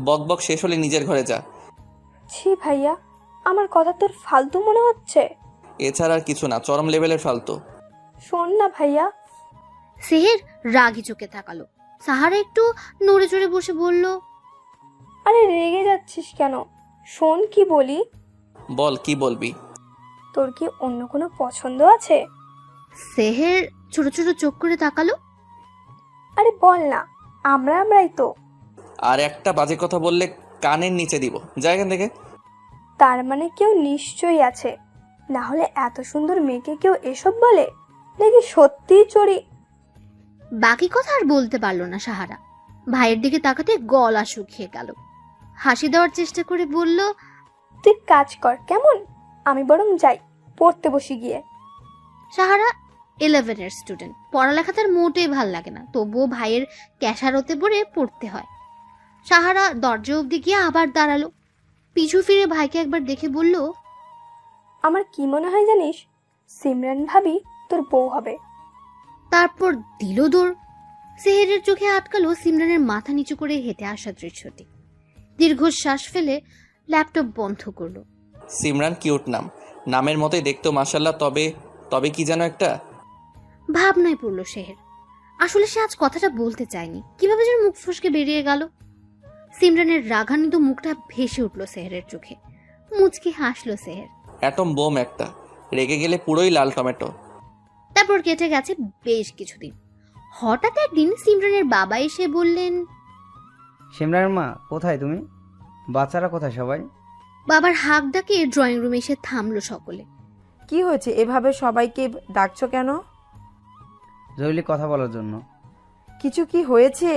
বকবক শেষ হলে নিজের ঘরে যা। ছি ভাইয়া, আমার কথা তোর ফালতু মনে হচ্ছে? এছাড়া আর কিছু না, চরম লেভেলের ফালতু। শোন না ভাইয়া। সেহের রাগি চোখে তাকালো। সাহারা একটু নড়ে চড়ে বসে বলল, আরে রেগে যাচ্ছিস কেন? শোন কি বলি। বল, কি বলবি? তোর কি অন্য কোনো পছন্দ আছে? সেহের ছোট ছোট চোখ করে তাকালো। আরে বল না, আমরাই তো। আর একটা বাজে কথা বললে কানের নিচে দিব, যা এখান থেকে। তার মানে কেউ নিশ্চয়ই আছে, না হলে এত সুন্দর মেয়েকে কেউ এসব বলে নাকি সত্যিই চড়ি। বাকি কথা আর বলতে পারলো না সাহারা। ভাইয়ের দিকে তাকাতে গলা শুকিয়ে গেল। হাসি দেওয়ার চেষ্টা করে বলল, তুই কাজ কর কেমন, আমি বরং যাই পড়তে বসি গিয়ে। সাহারা 11-এর স্টুডেন্ট, পড়ালেখা তার মোটেই ভাল লাগে না, তবুও ভাইয়ের ক্যাশারতে পড়ে পড়তে হয়। সাহারা দরজা অবধি গিয়ে আবার দাঁড়ালো, পিছু ফিরে ভাইকে একবার দেখে বলল, আমার কি মনে হয় জানিস, সিমরান ভাবি তোর বউ হবে। তারপর দিল দৌড়। সেহেরের চোখে আটকালো সিমরানের মাথা নিচু করে হেঁটে আসা দৃশ্যটি। দীর্ঘশ্বাস ফেলে ল্যাপটপ বন্ধ করলো। সিমরান কিউট নাম, নামের মতোই দেখতো মাশাল্লাহ। তবে তবে কি যেন একটা ভাবনায় পড়লো সেহের। আসলে সে আজ কথাটা বলতে চায়নি, কিভাবে যেন মুখ ফসকে বেরিয়ে গেল। সিমরানের রাগান্বিত মুখটা ভেসে উঠলো সেহেরের চোখে। মুচকি হাসলো সেহের। অ্যাটম বোম একটা, রেগে গেলে পুরোই লাল টমেটো। তারপর কেটে গেছে বেশ কিছুদিন। হঠাৎ একদিন সিমরানের বাবা এসে বললেন, সিমরানের মা কোথায় তুমি, বাচ্চারা কোথায় সবাই? বাবার হাঁক ডাকে ড্রয়িং রুমে এসে থামলো সকলে। কি হয়েছে, এভাবে সবাইকে ডাকছো কেন? জরুরি কথা বলার জন্য। কিছু কি হয়েছে?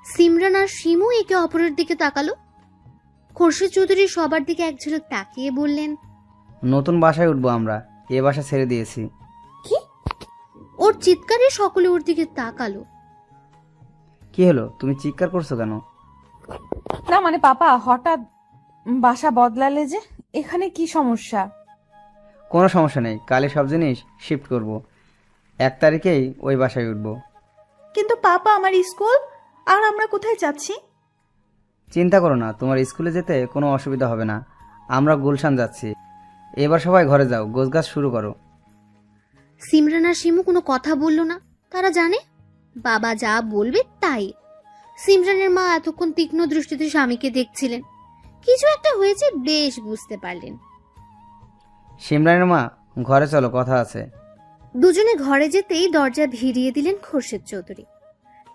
সিমরান আর শিমু একে অপরের দিকে তাকালো। খোরশেদ চৌধুরী সবার দিকে এক ঝলক তাকিয়ে বললেন, নতুন বাসায় উঠবো আমরা, এ বাসা ছেড়ে দিয়েছি। কি? ওর চিৎকারে সকলে ওর দিকে তাকালো। কি হলো, তুমি চিৎকার করছো কেন? না মানে পাপা হঠাৎ বাসা বদলালে যে, এখানে কি সমস্যা? কোনো সমস্যা নেই, কালে সব জিনিস শিফট করব, 1 তারিখেই ওই বাসায় উঠবো। কিন্তু পাপা আমার স্কুল, আর আমরা কোথায় যাচ্ছি? চিন্তা করো না, তোমার স্কুলে যেতে কোনো অসুবিধা হবে না। আমরা গুলশান যাচ্ছি। এবার সবাই ঘরে যাও, গোছগাছ শুরু করো। সিমরান আর শিমু কোনো কথা বলল না। তারা জানে বাবা যা বলবে তাই। সিমরানের মা এতক্ষণ তীক্ষ্ণ দৃষ্টিতে স্বামীকে দেখছিলেন। কিছু একটা হয়েছে বেশ বুঝতে পারলেন। সিমরানের মা, ঘরে চলো, কথা আছে। দুজনে ঘরে যেতেই দরজা ভিড়িয়ে দিলেন খোরশেদ চৌধুরী।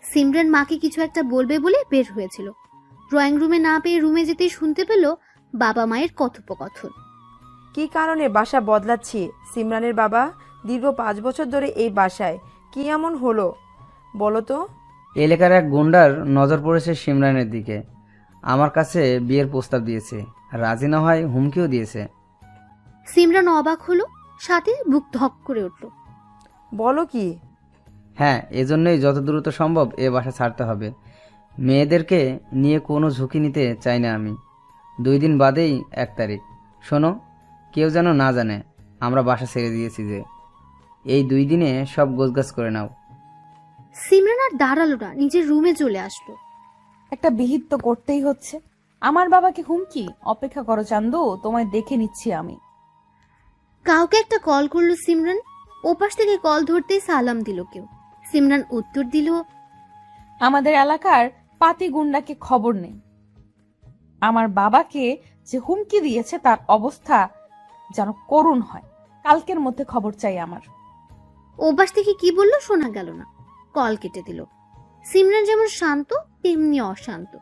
সিমরান মাকে কিছু একটা বলবে বলে বের হয়েছিল। ড্রয়িং রুমে না পেয়ে রুমে যেতেই শুনতে পেল বাবা মায়ের কথোপকথন। কি কারণে বাসা বদলাচ্ছি সিমরানের বাবা? দীর্ঘ 5 বছর ধরে এই বাসায়, কি এমন হলো বলো তো? এলাকার এক গুন্ডার নজর পড়েছে সিমরানের দিকে। আমার কাছে বিয়ের প্রস্তাব দিয়েছে, রাজি না হয় হুমকিও দিয়েছে। সিমরান অবাক হলো, সাথে বুক ধক করে উঠল। বলো কি? হ্যাঁ, এজন্যই যত দ্রুত সম্ভব এ বাসা ছাড়তে হবে। মেয়েদেরকে নিয়ে কোনো ঝুঁকি নিতে চাই না আমি। 2 দিন বাদেই 1 তারিখ। শোনো, কেউ যেন না জানে আমরা বাসা ছেড়ে দিয়েছি। যে এই 2 দিনে সব গোছগাছ করে নাও। সিমরান আর দাঁড়ালো না, নিজের রুমে চলে আসলো। একটা বিহিত তো করতেই হচ্ছে। আমার বাবাকে হুমকি? অপেক্ষা করো চান্দু, তোমায় দেখে নিচ্ছি আমি। কাউকে একটা কল করলো সিমরান। ওপাশ থেকে কল ধরতেই সালাম দিল কেউ। সিমরান উত্তর দিল, আমাদের এলাকার পাতি গুন্ডাকে খবর নেই। আমার বাবাকে যে হুমকি দিয়েছে তার অবস্থা যেন করুণ হয়। কালকের মধ্যে খবর চাই আমার। ওপাশ থেকে কি বললো শোনা গেল না। কল কেটে দিল। সিমরান যেমন শান্ত তেমনি অশান্ত।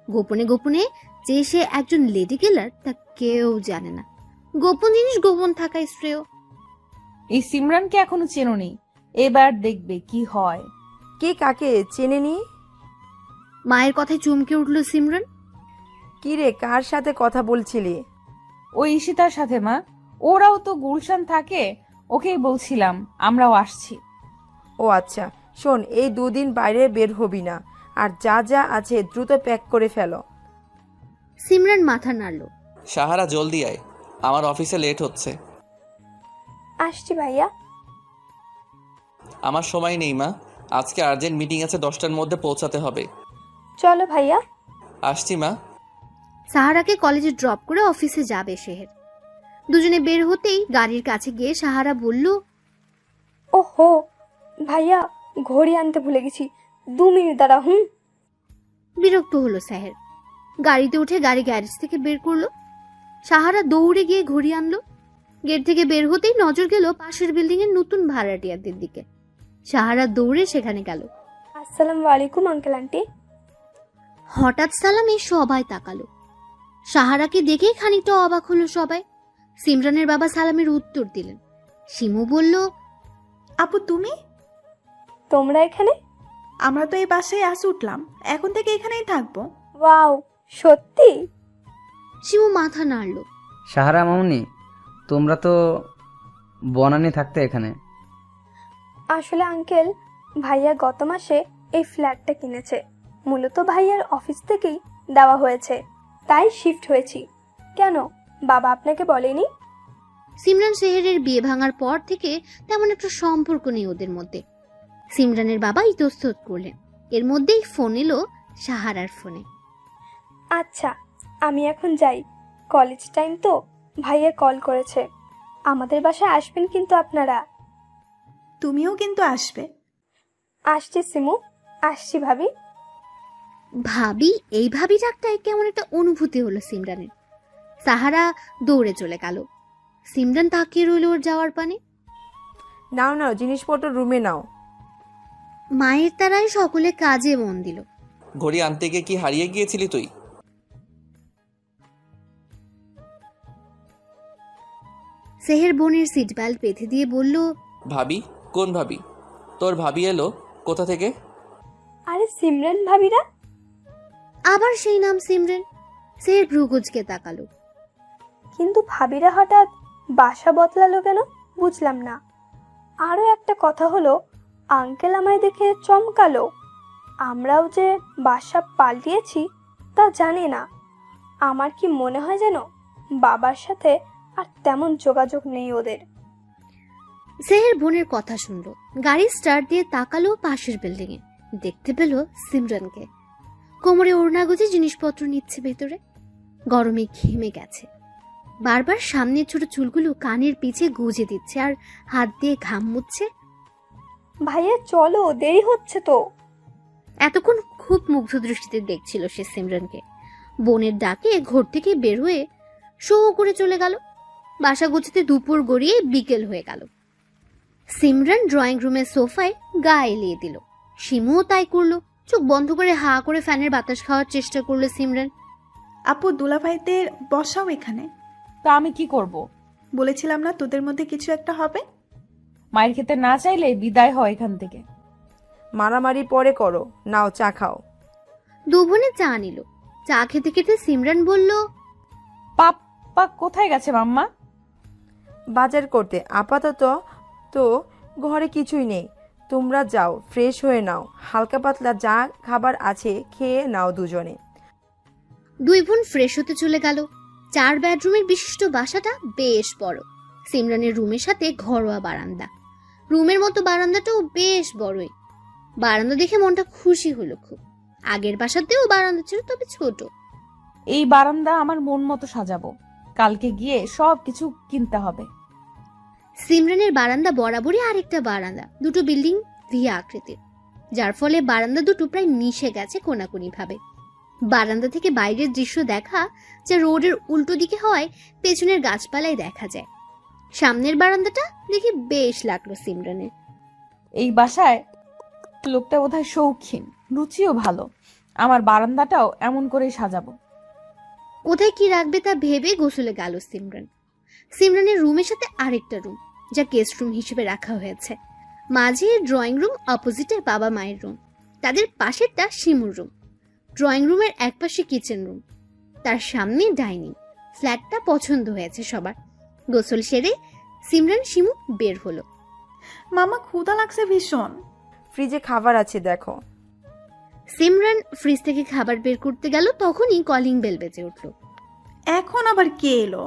গোপনে গোপনে যে সে একজন লেডি কিলার তা কেউ জানে না। গোপন জিনিস গোপন থাকাই শ্রেয়। এই সিমরানকে এখনো চেনোনি, এবার দেখবে কি হয়। কে কাকে চেনেনি? মায়ের কথায় চমকে উঠল সিমরান। কি রে, কার সাথে কথা বলছিলি? ওই ঈশিতার সাথে মা, ওরাও তো গুলশান থাকে, ওকেই বলছিলাম আমরাও আসছি। ও আচ্ছা, শোন, এই 2 দিন বাইরে বের হবি না, আর যা যা আছে দ্রুত প্যাক করে ফেলো। সিমরান মাথা নাড়ল। সাহারা জলদি আয়, আমার অফিসে লেট হচ্ছে। আসছি ভাইয়া। আমার সময় নেই মা, আজকে আর্জেন্ট মিটিং আছে, 10টার মধ্যে পৌঁছাতে হবে। চলো ভাইয়া। আসছি মা। সাহারাকে কলেজে ড্রপ করে অফিসে যাবে সেহের। দুজনে বের হতেই গাড়ির কাছে গিয়ে সাহারা বলল, ওহো ভাইয়া, ঘড়ি আনতে ভুলে গেছি, 2 মিনিট দাঁড়া। বিরক্ত হলো সেহের। গাড়িতে উঠে গাড়ি গ্যারেজ থেকে বের করলো। সাহারা দৌড়ে গিয়ে ঘড়ি আনলো। গেট থেকে বের হতেই নজর গেল পাশের বিল্ডিং এর নতুন ভাড়াটিয়াদের দিকে। সাহারা দৌড়ে সেখানে গেল। আসসালামু আলাইকুম আঙ্কেল আন্টি। হঠাৎ সালামে সবাই তাকালো। সাহারাকে দেখেই খানিকটা অবাক হলো সবাই। সিমরানের বাবা সালামের উত্তর দিলেন। শিমু বলল, আপু তুমি? তোমরা এখানে? আমরা তো এই বাসায় আজ উঠলাম, এখন থেকে এখানেই থাকবো। ওয়াও, সত্যি? শিমু মাথা নাড়ল। সাহারা মামুনি, তোমরা তো বনানি থাকতে এখানে। আসলে আঙ্কেল, ভাইয়া গত মাসে এই ফ্ল্যাটটা কিনেছে। মূলত ভাইয়ার অফিস থেকেই দেওয়া হয়েছে, তাই শিফট হয়েছি। কেন, বাবা আপনাকে বলেনি? সিমরান সেহেরের বিয়ে ভাঙার পর থেকে তেমন একটা সম্পর্ক নেই ওদের মধ্যে। সিমরানের বাবা ইতস্তত করলেন। এর মধ্যেই ফোন এলো সাহারার ফোনে। আচ্ছা, আমি এখন যাই, কলেজ টাইম তো। ভাইয়া কল করেছে, আমাদের বাসায় আসবেন কিন্তু আপনারা। তুমিও কিন্তু আসবে। আসছি সিমু, আসছি ভাবি। ভাবি, এই ভাবি ডাকটায় কেমন একটা অনুভূতি হলো সিমরানের। সাহারা দৌড়ে চলে গেল। সিমরান তাকিয়ে রইল ওর যাওয়ার পানে। নাও নাও, জিনিসপত্র রুমে নাও। মায়ের তারাই সকলে কাজে মন দিল। ঘড়ি আনতে গিয়ে কি হারিয়ে গিয়েছিলি তুই? সেহের বোনের সিট বেল্ট বেঁধে দিয়ে বলল, ভাবি? কোন ভাবি? তোর ভাবি এলো কোথা থেকে? আরে সিমরান ভাবিরা। আবার সেই নাম সিমরান। সেহের ভ্রুকুচকে তাকালো। কিন্তু ভাবিরা হঠাৎ বাসা বদলালো কেন বুঝলাম না। আরো একটা কথা হলো, আঙ্কেল আমায় দেখে চমকালো। আমরাও যে বাসা পাল্টিয়েছি তা জানি না। আমার কি মনে হয় যেন বাবার সাথে আর তেমন যোগাযোগ নেই ওদের। সেহের বোনের কথা শুনলো। গাড়ি স্টার্ট দিয়ে তাকালো পাশের বিল্ডিং এ। দেখতে পেল সিমরানকে কোমরে ওড়না গুজে জিনিসপত্র নিচ্ছে ভেতরে। গরমে ঘেমে গেছে। বারবার সামনের ছোট চুলগুলো কানের পিছে গুজে দিচ্ছে আর হাত দিয়ে ঘাম মুছছে। ভাইয়া চলো, দেরি হচ্ছে তো। এতক্ষণ খুব মুগ্ধ দৃষ্টিতে দেখছিল সে সিমরানকে। বোনের ডাকে ঘর থেকে বের হয়ে শো করে চলে গেল। বাসা গুছাতে দুপুর গড়িয়ে বিকেল হয়ে গেল। সিমরান ড্রয়িং রুমের সোফায় গা এলিয়ে দিল। শিমুও তাই করলো। চোখ বন্ধ করে হা করে ফ্যানের বাতাস খাওয়ার চেষ্টা করলো সিমরান। আপু, দুলাভাইদের বসাও এখানে। তা আমি কি করব? বলেছিলাম না তোদের মধ্যে কিছু একটা হবে। মায়ের খেতে না চাইলে বিদায় হয় এখান থেকে। মারামারি পরে করো, নাও চা খাও। দু বোনে চা নিল। চা খেতে খেতে সিমরান বলল, পাপ্পা কোথায় গেছে মাম্মা? বাজার করতে। আপাতত তো ঘরে কিছুই নেই, তোমরা যাও, ফ্রেশ হয়ে নাও, হালকা পাতলা যা খাবার আছে খেয়ে নাও দুজনে। দুই বোন ফ্রেশ হতে চলে গেল। 4 বেডরুমের বিশিষ্ট বাসাটা বেশ বড়। সিমরানের রুমের সাথে ঘরোয়া বারান্দা। রুমের মতো বারান্দাটাও বেশ বড়ই। বারান্দা দেখে মনটা খুশি হলো খুব। আগের বাসাতেও বারান্দা ছিল, তবে ছোট। এই বারান্দা আমার মন মতো সাজাবো। কালকে গিয়ে সব কিছু কিনতে হবে। সিমরানের বারান্দা বরাবরই আরেকটা বারান্দা, দুটো বিল্ডিং ভি আকৃতির, যার ফলে বারান্দা দুটো প্রায় মিশে গেছে কোনাকুনি ভাবে। বারান্দা থেকে বাইরের দৃশ্য দেখা যা রোডের উল্টো দিকে হওয়ায় পেছনের গাছপালায় দেখা যায়। সামনের বারান্দাটা দেখে বেশ লাগলো সিমরানের। এই বাসায় লোকটা বোধহয় শৌখিন, রুচিও ভালো। আমার বারান্দাটাও এমন করেই সাজাবো। কোথায় কি রাখবে তা ভেবে গোসলে গেল সিমরান। সিমরানের রুমের সাথে আরেকটা রুম, যা গেস্ট রুম হিসেবে রাখা হয়েছে। মাঝে ড্রয়িং রুম, অপোজিটে বাবা মায়ের রুম, তাদের পাশেরটা শিমুর রুম। ড্রয়িং রুমের একপাশে কিচেন রুম, তার সামনে ডাইনিং। ফ্ল্যাটটা পছন্দ হয়েছে সবার। গোসল সেরে সিমরান শিমু বের হলো। মামা, ক্ষুধা লাগছে ভীষণ। ফ্রিজে খাবার আছে দেখো। সিমরান ফ্রিজ থেকে খাবার বের করতে গেল, তখনই কলিং বেল বেজে উঠল। এখন আবার কে এলো?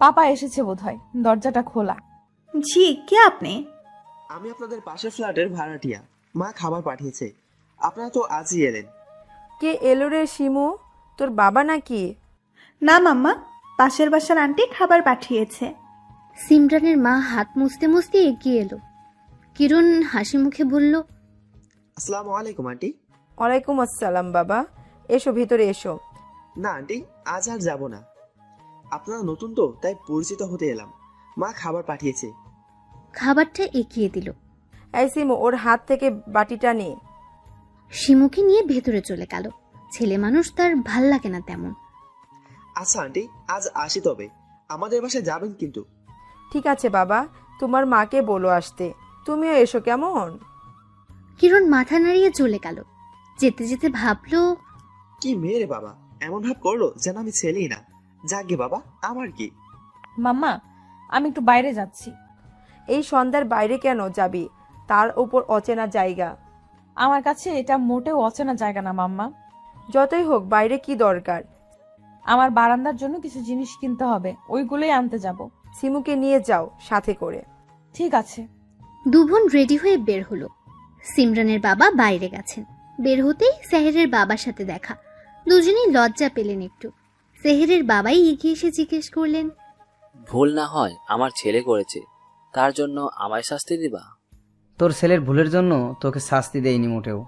পাপা এসেছে বোধহয়, দরজাটা খোলা। জি, কে আপনি? আমি আপনাদের পাশের ফ্ল্যাটের ভাড়াটিয়া। মা খাবার পাঠিয়েছে, আপনারা তো আজই এলেন। কে এলো রে শিমু, তোর বাবা নাকি? না মাম্মা, পাশের বাসার আন্টি খাবার পাঠিয়েছে। সিমরানের মা হাত মুছতে মুছতে এগিয়ে এলো। কিরণ হাসি মুখে বলল, আসসালামু আলাইকুম আন্টি। ওয়ালাইকুম আসসালাম বাবা, এসো ভিতরে এসো। না আন্টি, আজ আর যাব না। আপনারা নতুন তো, তাই পরিচিত হতে এলাম। মা খাবার পাঠিয়েছে। খাবারটা এগিয়ে দিল। এই শিমু, ওর হাত থেকে বাটিটা নে। শিমুকে নিয়ে ভেতরে চলে গেল। ছেলে মানুষ, তার ভাল লাগে না তেমন। আচ্ছা আন্টি, আজ আসি তবে। আমাদের বাসায় যাবেন কিন্তু। ঠিক আছে বাবা, তোমার মাকে বলো আসতে। তুমিও এসো কেমন? কিরণ মাথা নাড়িয়ে চলে গেল। যেতে যেতে ভাবলো, কি মেয়ে রে বাবা, এমন ভাব করলো যেন আমি ছেলেই না। যাকে বাবা, আমার কি। মাম্মা, আমি একটু বাইরে যাচ্ছি। এই সন্ধ্যার বাইরে কেন যাবি? তার উপর অচেনা জায়গা। আমার কাছে এটা মোটেও অচেনা জায়গা না মাম্মা। যতই হোক, বাইরে কি দরকার? আমার বারান্দার জন্য কিছু জিনিস কিনতে হবে, ওইগুলোই আনতে যাব। সিমুকে নিয়ে যাও সাথে করে। ঠিক আছে। দু বোন রেডি হয়ে বের হলো। সিমরানের বাবা বাইরে গেছেন। বের হতেই সেহেরের বাবার সাথে দেখা। দুজনেই লজ্জা পেলেন একটু। সেহেরের বাবাই এগিয়ে এসে জিজ্ঞেস করলেন, ভুল না হয় আমার ছেলে করেছে, তার জন্য আমায় শাস্তি দিবা? তোর ছেলের ভুলের জন্য তোকে শাস্তি দেয়নি মোটেও।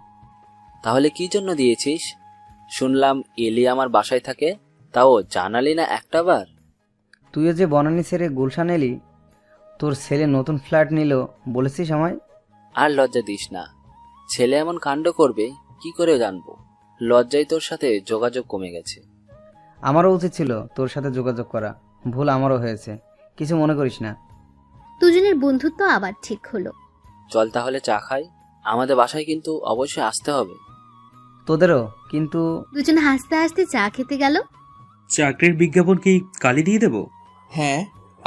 তাহলে কি জন্য দিয়েছিস? শুনলাম এলি আমার বাসায় থাকে, তাও জানালি না একটা বার। তুইও যে বনানী ছেড়ে গুলশান এলি, তোর ছেলে নতুন ফ্ল্যাট নিল, বলেছিস আমায়? আর লজ্জা দিস না। ছেলে এমন কাণ্ড করবে কি করে জানবো? লজ্জায় তোর সাথে যোগাযোগ কমে গেছে। আমারও উচিত ছিল তোর সাথে যোগাযোগ করা, ভুল আমারও হয়েছে, কিছু মনে করিস না। দুজনের বন্ধুত্ব আবার ঠিক হলো। চল তাহলে চা খাই। আমাদের বাসায় কিন্তু অবশ্যই আসতে হবে। তোদেরও কিন্তু। দুজন হাসতে হাসতে চা খেতে গেল। চাকরির বিজ্ঞাপন কি কালি দিয়ে দেব? হ্যাঁ,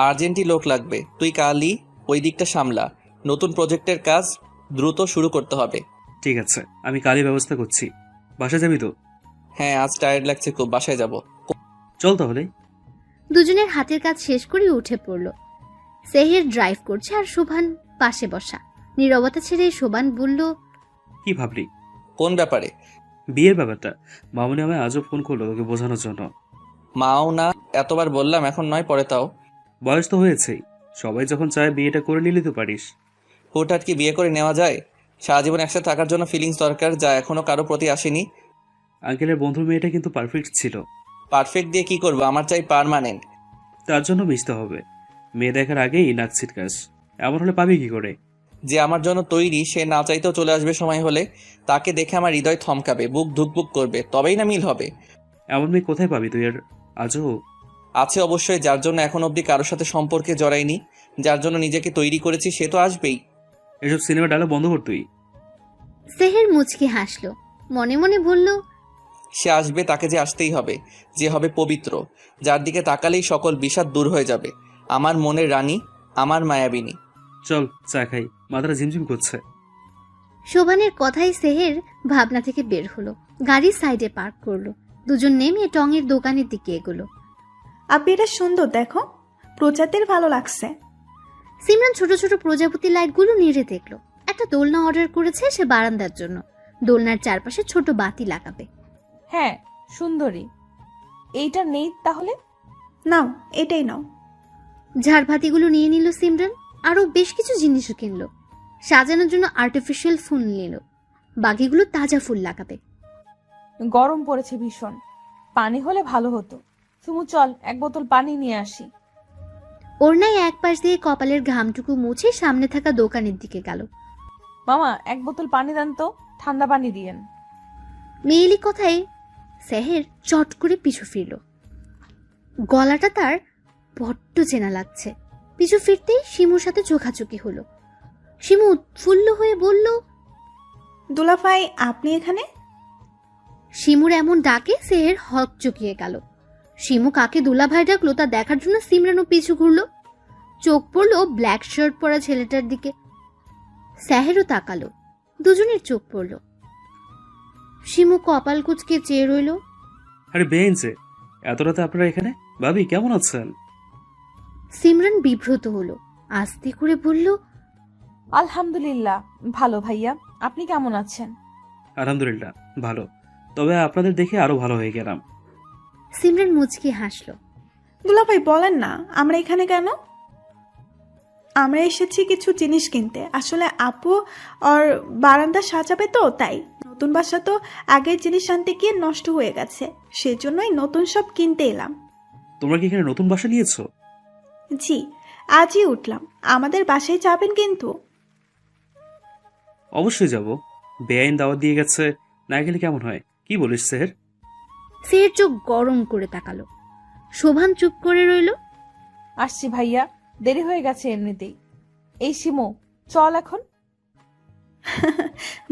আর্জেন্টই লোক লাগবে। তুই কালই ওই দিকটা সামলা। নতুন প্রজেক্টের কাজ দ্রুত শুরু করতে হবে। ঠিক আছে, আমি কালই ব্যবস্থা করছি। বাসায় যাবি তো? হ্যাঁ, আজ টায়ার্ড লাগছে খুব, বাসায় যাব। চল তাহলে। দুজনের হাতের কাজ শেষ করে উঠে পড়ল। সেহের ড্রাইভ করছে আর শোভান পাশে বসা। নীরবতা ছেড়ে শোভান বলল, কি ভাবলি? কোন ব্যাপারে? বিয়ের ব্যাপারটা। মামুনি আমায় আজও ফোন করলো তোকে বোঝানোর জন্য। মাও না, এতবার বললাম, এখন নয় পরে তাও। বয়স তো হয়েছেই, সবাই যখন চায় বিয়েটা করে নিলে তো পারিস। হুটহাট কি বিয়ে করে নেওয়া যায়? সারা জীবন একসাথে থাকার জন্য ফিলিংস দরকার, যা এখনো কারো প্রতি আসেনি। আঙ্কেলের বন্ধুর মেয়েটা কিন্তু পারফেক্ট ছিল। পারফেক্ট দিয়ে কি করবো? আমার চাই পার্মানেন্ট। তার জন্য মিশতে হবে। মেয়ে দেখার আগেই নাক ছিটকাস, এমন হলে পাবি কি করে? যে আমার জন্য তৈরি সে না চাইতেও চলে আসবে সময় হলে। তাকে দেখে আমার হৃদয় থমকাবে, বুক ধুকপুক করবে, তবেই না মিল হবে। এমন মেয়ে কোথায় পাবি তুই? আর আজও আছে অবশ্যই, যার জন্য এখন অবধি কারোর সাথে সম্পর্কে জড়াইনি, যার জন্য নিজেকে তৈরি করেছি, সে তো আসবেই। এসব সিনেমা ডায়লগ বন্ধ কর তুই। সেহের মুচকি হাসলো। মনে মনে বলল, সে আসবে, তাকে যে আসতেই হবে, যে হবে পবিত্র, যার দিকে তাকালেই সকল বিষাদ দূর হয়ে যাবে। আমার মনের রানী, আমার মায়াবিনী। চল চা খাই, মাথাটা ঝিমঝিম করছে। শোভানের কথাই সেহের ভাবনা থেকে বের হলো। গাড়ি সাইডে পার্ক করলো। দুজন নেমে টঙের দোকানের দিকে এগোলো। আপনি এটা সুন্দর, দেখো, প্রজাতির ভালো লাগছে। সিমরান ছোট ছোট প্রজাপতি লাইটগুলো নেড়ে দেখলো। একটা দোলনা অর্ডার করেছে সে বারান্দার জন্য। দোলনার চারপাশে ছোট বাতি লাগাবে। হ্যাঁ, সুন্দরী। এইটা নেই তাহলে? নাও, এটাই নাও। ঝাড়বাতিগুলো নিয়ে নিল সিমরান। আরো বেশ কিছু জিনিসও কিনলো। সাজানোর জন্য আর্টিফিশিয়াল ফুল নিল। বাকিগুলো তাজা ফুল লাগাবে। গরম পড়েছে ভীষণ, পানি হলে ভালো হতো। সুমু চল, এক বোতল পানি নিয়ে আসি। ওড়নায় এক পাশ দিয়ে কপালের ঘামটুকু মুছে সামনে থাকা দোকানের দিকে গেল। মামা, এক বোতল পানি দেন তো, ঠান্ডা পানি দিয়েন। মেয়েলি কথায় সেহের চট করে পিছু ফিরল। গলাটা তার বড্ড চেনা লাগছে। পিছু ফিরতেই শিমুর সাথে চোখাচোখি হলো। শিমু উৎফুল্ল হয়ে বলল, দুলাভাই, আপনি এখানে? শিমুর এমন ডাকে সেহের হক চকিয়ে গেল। শিমু কাকে দুলাভাই ডাকলো তা দেখার জন্য সিমরানও পিছু ঘুরলো। চোখ পড়লো ব্ল্যাক শার্ট পরা ছেলেটার দিকে। সেহেরও তাকালো। দুজনের চোখ পড়লো। শিমু কপাল কুচকে চেয়ে রইল। আরে বেঞ্চে, এত রাতে আপনারা এখানে? ভাবি কেমন আছেন? সিমরান বিব্রত হলো। আস্তে করে বলল, আলহামদুলিল্লাহ ভালো ভাইয়া, আপনি কেমন আছেন? আলহামদুলিল্লাহ ভালো, তবে আপনাদের দেখে আরো ভালো হয়ে গেলাম। সিমরান মুচকি হাসলো। দুলাভাই বলেন না, আমরা এখানে কেন? আমরা এসেছি কিছু জিনিস কিনতে। আসলে আপু আর বারান্দা সাজাবে তো, তাই। নতুন বাসা তো আগের জিনিস আনতে গিয়ে নষ্ট হয়ে গেছে, সেজন্যই নতুন সব কিনতে এলাম। তোমরা কি এখানে নতুন বাসা নিয়েছো? জি, আজই উঠলাম। আমাদের বাসায় যাবেন কিন্তু? অবশ্যই যাব। বেআইন দাওয়াত দিয়ে গেছে, না গেলে কেমন হয়? কি বলিস সেহের? সেহের চোখ গরম করে তাকালো। শোভান চুপ করে রইল। আসছি ভাইয়া, দেরি হয়ে গেছে এমনিতেই। এই শিমু, চল এখন।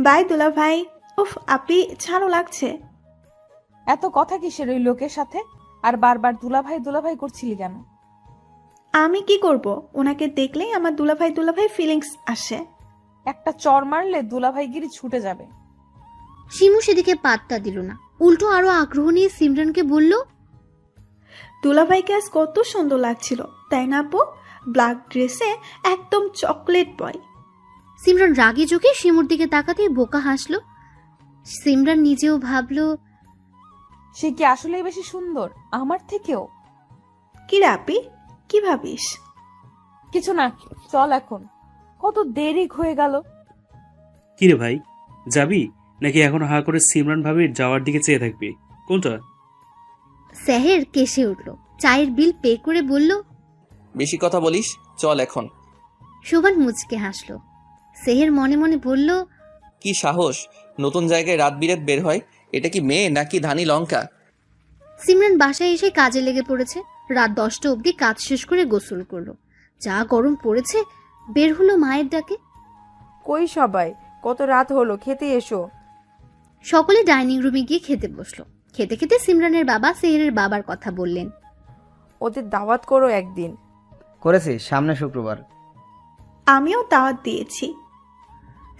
বাই দুলা ভাই। উফ আপি ছাড়ো লাগছে। এত কথা কিসের ওই লোকের সাথে? আর বারবার দুলাভাই করছিলি কেন? আমি কি করব? ওনাকে দেখলেই আমার দুলাভাই ফিলিংস আসে। একটা চর মারলে দুলাভাইগিরি ছুটে যাবে। শিমু সেদিকে পাত্তা দিল না, উল্টো আরো আগ্রহ নিয়ে সিমরানকে বলল, দুলাভাইকে আজ কত সুন্দর লাগছিল, তাই না আপু? ব্ল্যাক ড্রেসে একদম চকলেট বয়। সিমরান রাগে চোখে শিমুর দিকে তাকাতে বোকা হাসলো। সিমরান নিজেও ভাবলো, সে কি আসলেই বেশি সুন্দর আমার থেকেও? কি রে আপি, কি ভাবিস? কিছু না, চল এখন। কত দেরি হয়ে গেল। কিরে ভাই, যাবি নাকি এখন হা করে সিমরান ভাবির যাওয়ার দিকে চেয়ে থাকবি? কোনটা? সেহের কেসে উঠল, চায়ের বিল পে করে বলল, বেশি কথা বলিস, চল এখন। শোভান মুচকে হাসলো। সেহের মনে মনে বলল, কি সাহস নতুন জায়গায় রাত বিরাত বের হয়? এটা কি মেয়ে নাকি ধানি লঙ্কা? সিমরান বাসায় এসে কাজে লেগে পড়েছে। রাত 10টা অবধি কাজ শেষ করে গোসল করলো। যা গরম পড়েছে, বের হলো মায়ের ডাকে। কই সবাই, কত রাত হলো, খেতে এসো। সকলে ডাইনিং রুমে গিয়ে খেতে বসলো। খেতে খেতে সিমরানের বাবা সেহেরের বাবার কথা বললেন, ওদের দাওয়াত করো একদিন। করেছি, সামনে শুক্রবার। আমিও দাওয়াত দিয়েছি।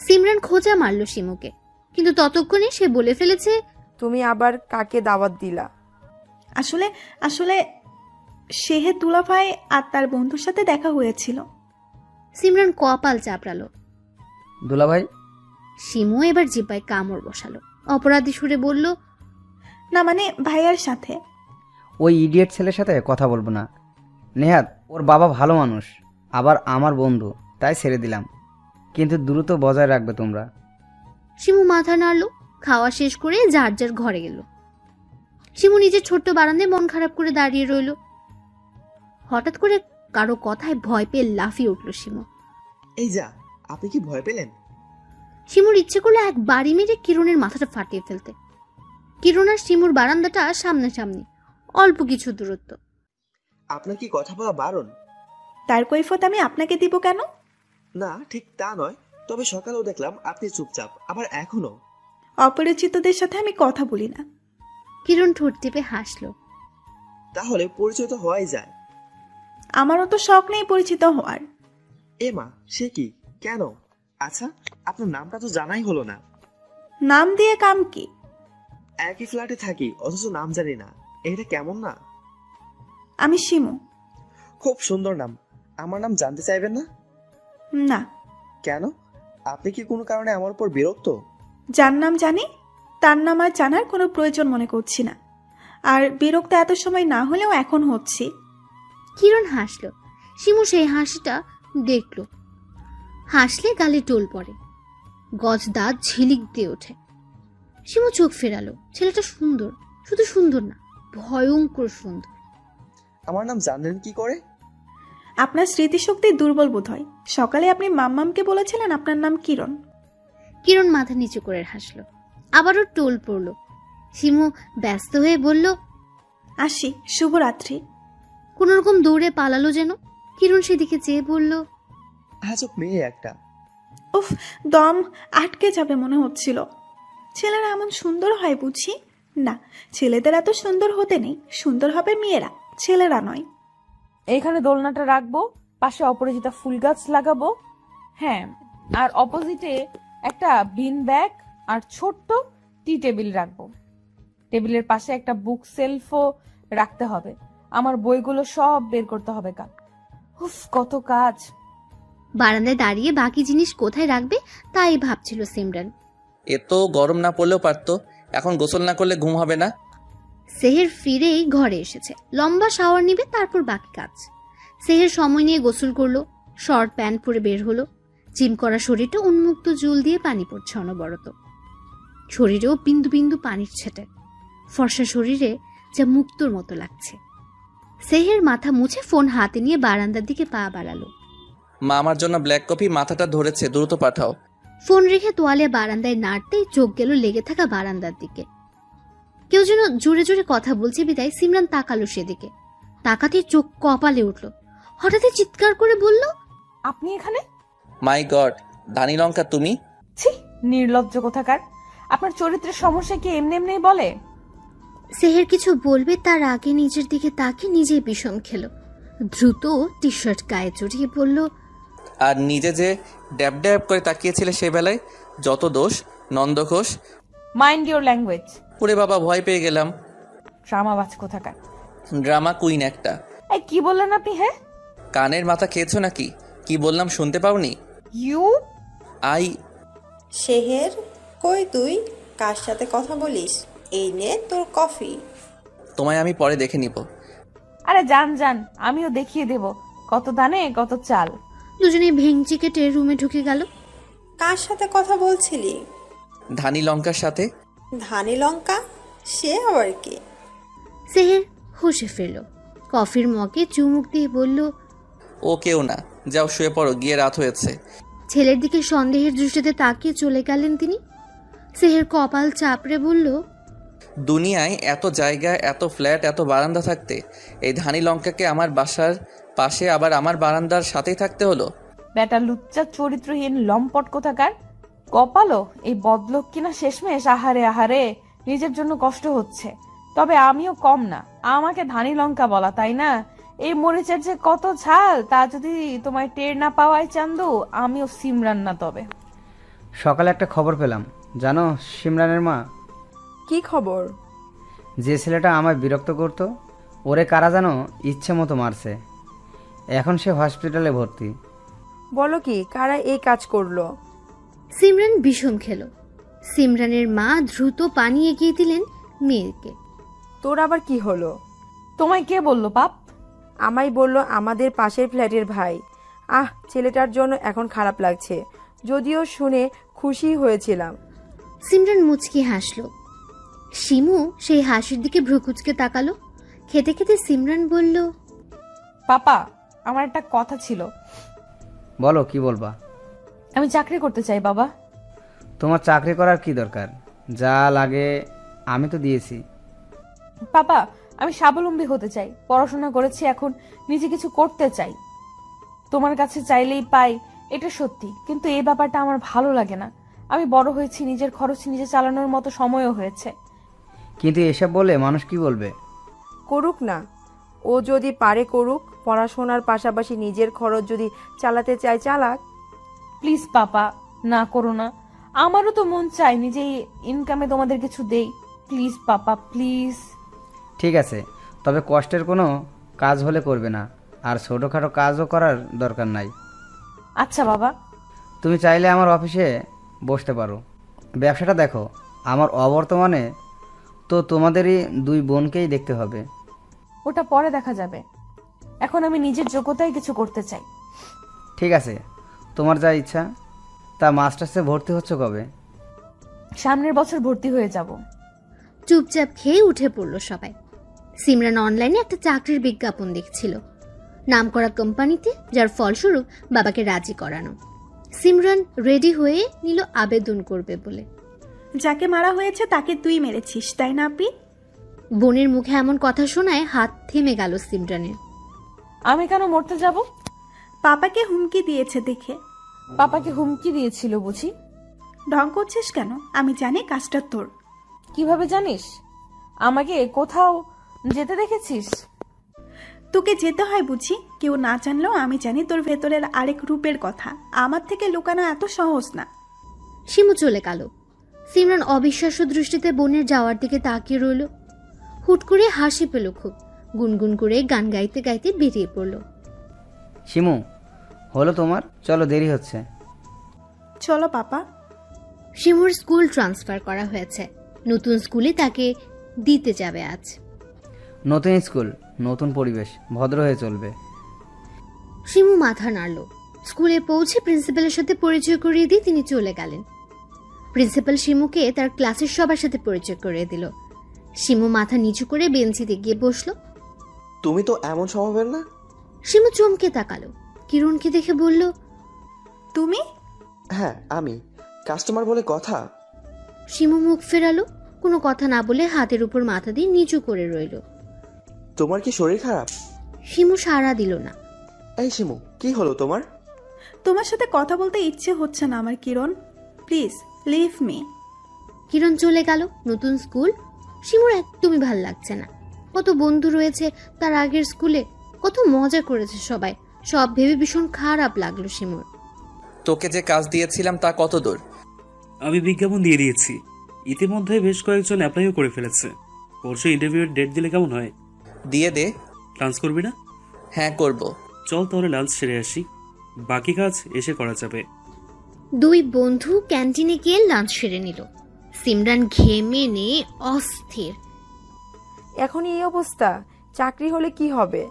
সিমরান খোঁজা মারল শিমুকে, কিন্তু ততক্ষণে সে বলে ফেলেছে, তুমি আবার কাকে দাওয়াত দিলা? আসলে আসলে সেহের দুলাভাই আর তার বন্ধুর সাথে দেখা হয়েছিল। সিমরান কপাল চাপড়ালো। দুলাভাই? শিমু এবার জিব্বায় কামড় বসালো। অপরাধী সুরে বলল, না মানে ভাইয়ার সাথে। ওই ইডিয়েট ছেলের সাথে কথা বলবো না। নেহাত, ওর বাবা ভালো মানুষ, আবার আমার বন্ধু, তাই ছেড়ে দিলাম, কিন্তু দ্রুত বজায় রাখবে তোমরা। শিমু মাথা নাড়ল। খাওয়া শেষ করে যার যার ঘরে গেল। শিমু নিজের ছোট্ট বারান্দায় মন খারাপ করে দাঁড়িয়ে রইল। হঠাৎ করে কারো কথায় ভয় পেয়ে লাফিয়ে উঠল শিমু। এই যা, আপনি কি ভয় পেলেন? শিমুর ইচ্ছে করলো এক বাড়ি মেরে কিরণের মাথাটা ফাটিয়ে ফেলতে। কিরণ আর শিমুর বারান্দাটা সামনাসামনি, অল্প কিছু দূরত্ব। আপনার কি কথা বলা বারণ? তার কৈফত আমি আপনাকে দিব কেন? না, ঠিক তা নয়, তবে সকালেও দেখলাম আপনি চুপচাপ, আবার এখনো। অপরিচিতদের সাথে আমি কথা বলি না। কিরণ ঠোঁট টিপে হাসলো। তাহলে পরিচিত হওয়াই যায়। আমারও তো শখ নেই পরিচিত হওয়ার। এ মা, সে কি? কেন? আচ্ছা, আপনার নামটা তো জানাই হলো না। নাম দিয়ে কাম কি? একই ফ্ল্যাটে থাকি, অথচ নাম জানি না। এটা কেমন না? আমি শিমু। খুব সুন্দর নাম। আমার নাম জানতে চাইবেন না? না। কেন? আপনি কি কোনো কারণে আমার উপর বিরক্ত? যার নাম জানি তার নাম আর জানার কোনো প্রয়োজন মনে করছি না, আর বিরক্ত এত সময় না হলেও এখন হচ্ছি। কিরণ হাসলো। শিমু সেই হাসিটা দেখল। হাসলে গালে টোল পড়ে, গজ দাঁত ঝিলিক দিয়ে ওঠে। শিমু চোখ ফেরালো। ছেলেটা সুন্দর, শুধু সুন্দর না, ভয়ঙ্কর সুন্দর। আমার নাম জানলেন কি করে? আপনার স্মৃতিশক্তি দুর্বল বোধ হয়। সকালে আপনি মাম্মামকে বলেছিলেন আপনার নাম কিরণ। কিরণ মাথা নিচু করে হাসলো। আবারও টোল পড়ল। শিমু ব্যস্ত হয়ে বলল, আসি, শুভরাত্রি। কোনোরকম দৌড়ে পালালো যেন। কিরণ সেদিকে চেয়ে বলল, আজব মেয়ে একটা। উফ, দম আটকে যাবে মনে হচ্ছিল। ছেলেরা এমন সুন্দর হয় বুঝি? না, ছেলেদের এত সুন্দর হতে নেই, সুন্দর হবে মেয়েরা, ছেলেরা নয়। এইখানে দোলনাটা রাখবো, পাশে অপরাজিতা ফুল গাছ লাগাবো। হ্যাঁ, আর অপোজিটে একটা বিন ব্যাগ আর ছোট্ট টি টেবিল রাখবো। টেবিলের পাশে একটা বুক সেলফও রাখতে হবে। আমার বইগুলো সব বের করতে হবে কাল। উফ, কত কাজ। বারান্দায় দাঁড়িয়ে বাকি জিনিস কোথায় রাখবে তাই ভাবছিল সিমরান। এত গরম না পড়লেও পারতো, এখন গোসল না করলে ঘুম হবে না। সেহের ফিরেই ঘরে এসেছে। লম্বা শাওয়ার নিবে, তারপর বাকি কাজ। সেহের সময় নিয়ে গোসল করলো, শর্ট প্যান্ট পরে বের হলো। জিম করা শরীরটা উন্মুক্ত জল দিয়ে পানি পড়ছে অনবরত। শরীরেও বিন্দু বিন্দু পানির ছেটে। ফর্সা শরীরে যা মুক্তর মতো লাগছে। সেহের মাথা মুছে ফোন হাতে নিয়ে বারান্দার দিকে পা বাড়ালো। মা আমার জন্য ব্ল্যাক কফি মাথাটা ধরেছে, দ্রুত পাঠাও। ফোন রেখে তোয়ালে বারান্দায় নাড়তেই চোখ গেল লেগে থাকা বারান্দার দিকে। কেউ যেন জোরে জোরে কথা বলছে বিদায় সিমরান তাকালো সেদিকে। তাকাতেই চোখ কপালে উঠল। হঠাৎই চিৎকার করে বলল, আপনি এখানে? মাই গড, ধানি লঙ্কা তুমি? ছি, নির্লজ্জ কোথাকার। আপনার চরিত্রের সমস্যা কি এমনি এমনি বলে? সেহের কিছু বলবে তার আগে নিজের দিকে তাকিয়ে নিজেই বিষম খেল। দ্রুত টি শার্ট গায়ে জড়িয়ে বলল, আর নিজে যে ড্যাব ড্যাব করে তাকিয়েছিলে সে বেলায়, যত দোষ নন্দঘোষ। Mind your language. ওরে বাবা, ভয় পেয়ে গেলাম। ড্রামাবাজ কোথাকার। ড্রামা কুইন একটা। এই কি বললেন আপনি? হ্যাঁ, কানের মাথা খেয়েছো নাকি? কি বললাম শুনতে পাওনি? ইউ আই শেহের, কই তুই? কার সাথে কথা বলিস? এই নে তোর কফি। তোমায় আমি পরে দেখে নিব। আরে যান যান, আমিও দেখিয়ে দেব কত দানে কত চাল। দুজনেই ভেঙচি কেটে রুমে ঢুকে গেল। কার সাথে কথা বলছিলি? ধানি লঙ্কার সাথে। ধানি লঙ্কা? সে আবার কে? সেহের হুঁশে ফিরল, কফির মগে চুমুক দিয়ে বলল, ও কেউ না, যাও শুয়ে পড়ো, গিয়ে রাত হয়েছে। ছেলের দিকে সন্দেহের দৃষ্টিতে তাকিয়ে চলে গেলেন তিনি। সেহের কপাল চাপড়ে বলল, দুনিয়ায় এত জায়গা, এত ফ্ল্যাট, এত বারান্দা থাকতে এই ধানি লঙ্কাকে আমার বাসার পাশে আবার আমার বারান্দার সাথেই থাকতে হলো। বেটা লুচ্চা চরিত্রহীন লম্পট কোথাকার। কপালো এই বদলোক কিনা শেষমেশ। আহারে আহারে, নিজের জন্য কষ্ট হচ্ছে, তবে আমিও কম না। আমাকে ধানি লঙ্কা বলা, তাই না? এই মরিচের যে কত ঝাল তা যদি তোমায় টের না পাওয়ায় চান্দু, আমিও সিমরান না। তবে সকালে একটা খবর পেলাম, জানো সিমরানের মা? কি খবর? যে ছেলেটা আমায় বিরক্ত করতো, ওরে কারা যেন ইচ্ছে মতো মারছে। এখন সে হসপিটালে ভর্তি। বলো কি, কারা এই কাজ করলো? সিমরান বিষম খেল। সিমরানের মা দ্রুত পানি এগিয়ে দিলেন মেয়েকে। তোর আবার কি হলো? তোমায় কে বললো পাপ? আমায় বলল আমাদের পাশের ফ্ল্যাটের ভাই। ছেলেটার জন্য এখন খারাপ লাগছে, যদিও শুনে খুশি হয়েছিলাম। সিমরান মুচকি হাসল। শিমু সেই হাসির দিকে ভ্রুকুচকে তাকালো। খেতে খেতে সিমরান বলল, পাপা, আমার একটা কথা ছিল। বলো, কি বলবা? আমি চাকরি করতে চাই বাবা। তোমার চাকরি করার কি দরকার? যা লাগে আমি তো দিয়েছি। পাপা, আমি স্বাবলম্বী হতে চাই। পড়াশোনা করেছি, এখন নিজে কিছু করতে চাই। তোমার কাছে চাইলেই পাই, এটা সত্যি, কিন্তু এই ব্যাপারটা আমার ভালো লাগে না। আমি বড় হয়েছি, নিজের খরচ নিজে চালানোর মতো সময়ও হয়েছে। কিন্তু এসব বলে মানুষ কি বলবে? করুক না, ও যদি পারে করুক। পড়াশোনার পাশাপাশি নিজের খরচ যদি চালাতে চায় চালাক। প্লিজ পাপা, না করো না। আমারও তো মন চাই নিজেই ইনকামে তোমাদের কিছু দেই। Please papa, please. ঠিক আছে, তবে কষ্টের কোনো কাজ হলে করবে না, আর ছোটোখাটো কাজও করার দরকার নাই। আচ্ছা বাবা। তুমি চাইলে আমার অফিসে বসতে পারো। ব্যবসাটা দেখো, আমার অবর্তমানে তো তোমাদেরই দুই বোনকেই দেখতে হবে। ওটা পরে দেখা যাবে, এখন আমি নিজের যোগ্যতায় কিছু করতে চাই। ঠিক আছে, তোমার যা ইচ্ছা। তা মাস্টার্সে ভর্তি হচ্ছে কবে? সামনের বছর ভর্তি হয়ে যাব। চুপচাপ খেয়ে উঠে পড়ল সবাই। সিমরান অনলাইনে একটা চাকরির বিজ্ঞাপন দেখছিল, নামকরা কোম্পানিতে, যার ফলস্বরূপ বাবাকে রাজি করানো। সিমরান রেডি হয়ে নিল আবেদন করবে বলে। যাকে মারা হয়েছে তাকে তুই মেরেছিস, তাই না আপি? বোনের মুখে এমন কথা শোনায় হাত থেমে গেল সিমরানের। আমি কেন মরতে যাব? পাপাকে হুমকি দিয়েছে দেখে। পাপাকে হুমকি দিয়েছিল বুঝি? ঢং করছিস কেন? আমি জানি কাজটা তোর। কিভাবে জানিস? আমাকে কোথাও যেতে দেখেছিস? তোকে যেতে হয় বুঝি? কেউ না জানলেও আমি জানি তোর ভেতরের আরেক রূপের কথা। আমার থেকে লুকানো এত সহজ না। শিমু চলে গেল। সিমরান অবিশ্বাস্য দৃষ্টিতে বোনের যাওয়ার দিকে তাকিয়ে রইল। হুট করে হাসি পেল খুব। গুনগুন করে গান গাইতে গাইতে বেরিয়ে পড়ল। শিমু, হলো তোমার? চলো, দেরি হচ্ছে। চলো পাপা। শিমুর স্কুল ট্রান্সফার করা হয়েছে, নতুন স্কুলে তাকে দিতে যাবে আজ। নতুন স্কুল, নতুন পরিবেশ, ভদ্র হয়ে চলবে। শিমু মাথা নাড়ল। স্কুলে পৌঁছে প্রিন্সিপালের সাথে পরিচয় করিয়ে দিয়ে তিনি চলে গেলেন। প্রিন্সিপাল শিমুকে তার ক্লাসের সবার সাথে পরিচয় করিয়ে দিল। শিমু মাথা নিচু করে বেঞ্চিতে গিয়ে বসলো। তুমি তো এমন স্বভাবের না। শিমু চমকে তাকালো, কিরণকে দেখে বলল, তুমি? হ্যাঁ আমি। কাস্টমার বলে কথা। শিমু মুখ ফেরালো, কোনো কথা না বলে হাতের উপর মাথা দিয়ে নিচু করে রইল। তোমার কি শরীর খারাপ? শিমু সাড়া দিল না। এই শিমু, কি হলো তোমার? তোমার সাথে কথা বলতে ইচ্ছে হচ্ছে না আমার কিরণ, প্লিজ লিভ মি। কিরণ চলে গেল। নতুন স্কুল, শিমুর একদমই ভাল লাগছে না। কত বন্ধু রয়েছে তার আগের স্কুলে, কত মজা করেছে সবাই, সব ভেবে ভীষণ খারাপ লাগলো শিমুর। তোকে যে কাজ দিয়েছিলাম তা কত দূর? আমি বিজ্ঞাপন দিয়ে দিয়েছি, ইতিমধ্যে বেশ কয়েকজন অ্যাপ্লাইও করে ফেলেছে। পরশু ইন্টারভিউয়ের ডেট দিলে কেমন হয়? দিয়ে দে। লাঞ্চ করবি না? হ্যাঁ করব। চল তাহলে লাঞ্চ সেরে আসি, বাকি কাজ এসে করা যাবে। দুই বন্ধু ক্যান্টিনে গিয়ে লাঞ্চ সেরে নিল। সিমরান ঘেমে নিয়ে অস্থির। এখন এই অবস্থা, চাকরি হলে কি হবে?